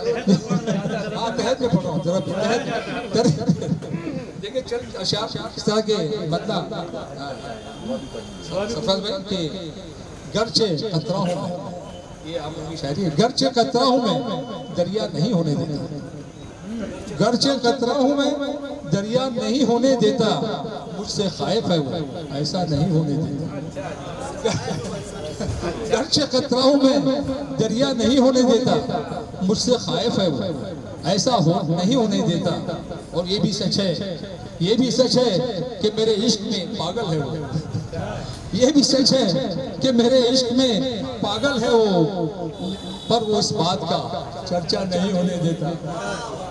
हाँ, तहत में पढ़ो जरा, देखिए चल अशार इस तरह के मतलब सफल में कि गरचे कतरा हूँ, ये आप लोगों की शायरी है। गरचे कतरा हूँ मैं, दरिया नहीं होने देता, गरचे कतरा हूँ मैं, दरिया नहीं होने देता, मुझसे खाइफ है वो, ऐसा नहीं होने देता। गरचे कतरा हूँ मैं, दरिया नहीं होने देता, मुझसे खाइफ है वो, ऐसा नहीं होने देता। और ये भी सच है कि मेरे इश्क में पागल है वो, ये भी सच है कि मेरे इश्क में पागल है वो, पर वो इस बात का चर्चा नहीं होने देता।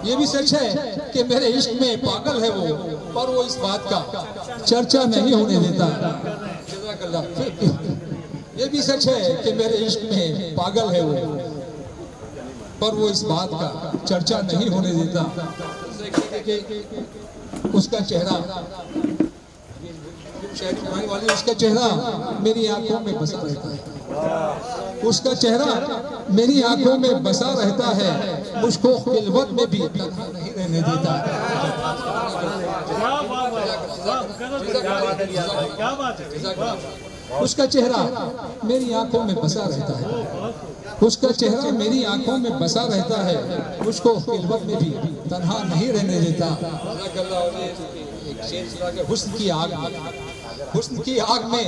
ये भी सच है कि मेरे इश्क में पागल है वो, पर वो इस बात का चर्चा नहीं होने देता। ये भी सच है कि मेरे इश्क में पागल है वो, पर वो इस बात का चर्चा नहीं होने देता। उसका चेहरा उसका चेहरा मेरी आंखों में बसा रहता है, उसका चेहरा मेरी आंखों में बसा रहता है, मुझको खिलवत में भी तन्हा नहीं रहने देता। उसका चेहरा मेरी आंखों में बसा रहता है, उसका चेहरा मेरी आंखों में बसा रहता है, मुझको खिलवत में भी तन्हा नहीं रहने देता। हुस्न की आग में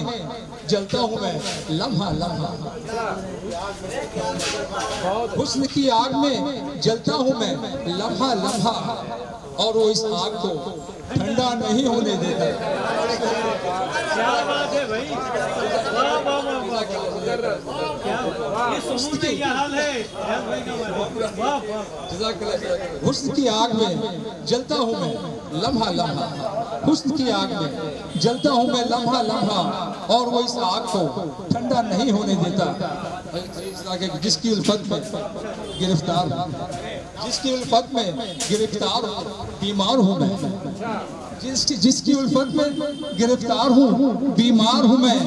जलता हूँ मैं लम्हा लम्हा, हुस्न की आग में जलता हूँ मैं लम्हा लम्हा, और वो इस आग को ठंडा नहीं होने देता। क्या बात है भाई, क्या हाल है। हुस्न की आग में जलता हूँ मैं लम्हा लम्हा, हुस्न की आग में जलता हूँ मैं लम्हा लम्हा, और वो इस आग को ठंडा नहीं होने देता। जिसकी उल्फत में गिरफ्तार, जिसकी उल्फत में गिरफ्तार बीमार हूँ मैं, जिसकी उल्फत में गिरफ्तार हूँ बीमार हूँ मैं,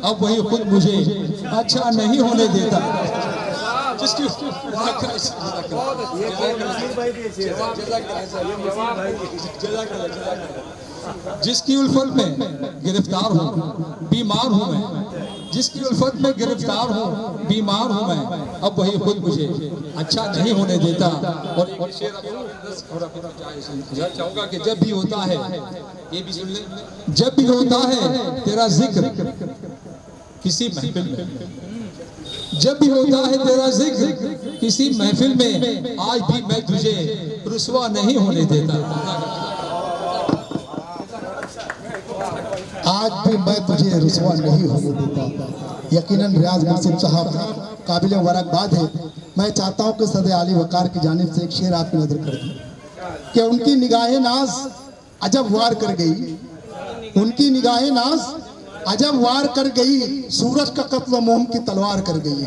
अब वही खुद मुझे अच्छा नहीं होने देता। जिसकी जिसकी उल्फत में गिरफ्तार हूँ बीमार हूँ मैं, जिसकी उल्फत में गिरफ्तार हूँ बीमार हूँ मैं, अब वही खुद मुझे अच्छा नहीं होने देता। और चाहूंगा कि जब भी होता है, ये भी सुन ले, जब भी होता है तेरा जिक्र किसी महफिल में, जब भी होता है तेरा जिक्र किसी महफिल में, आज भी मैं तुझे रुसवा नहीं होने देता। आज भी मैं तुझे रुसवा नहीं होने देता। यकीनन रियाज नसीम साहब काबिल मुबारकबाद है। मैं चाहता हूँ कि सदर आली वकार की जानिब से एक शेर आपकी नजर कर दूं कि उनकी निगाहें नाज अजब वार कर गई, उनकी निगाहें नाज अजब वार कर गई, सूरज का कत्ल मोम की तलवार कर गई।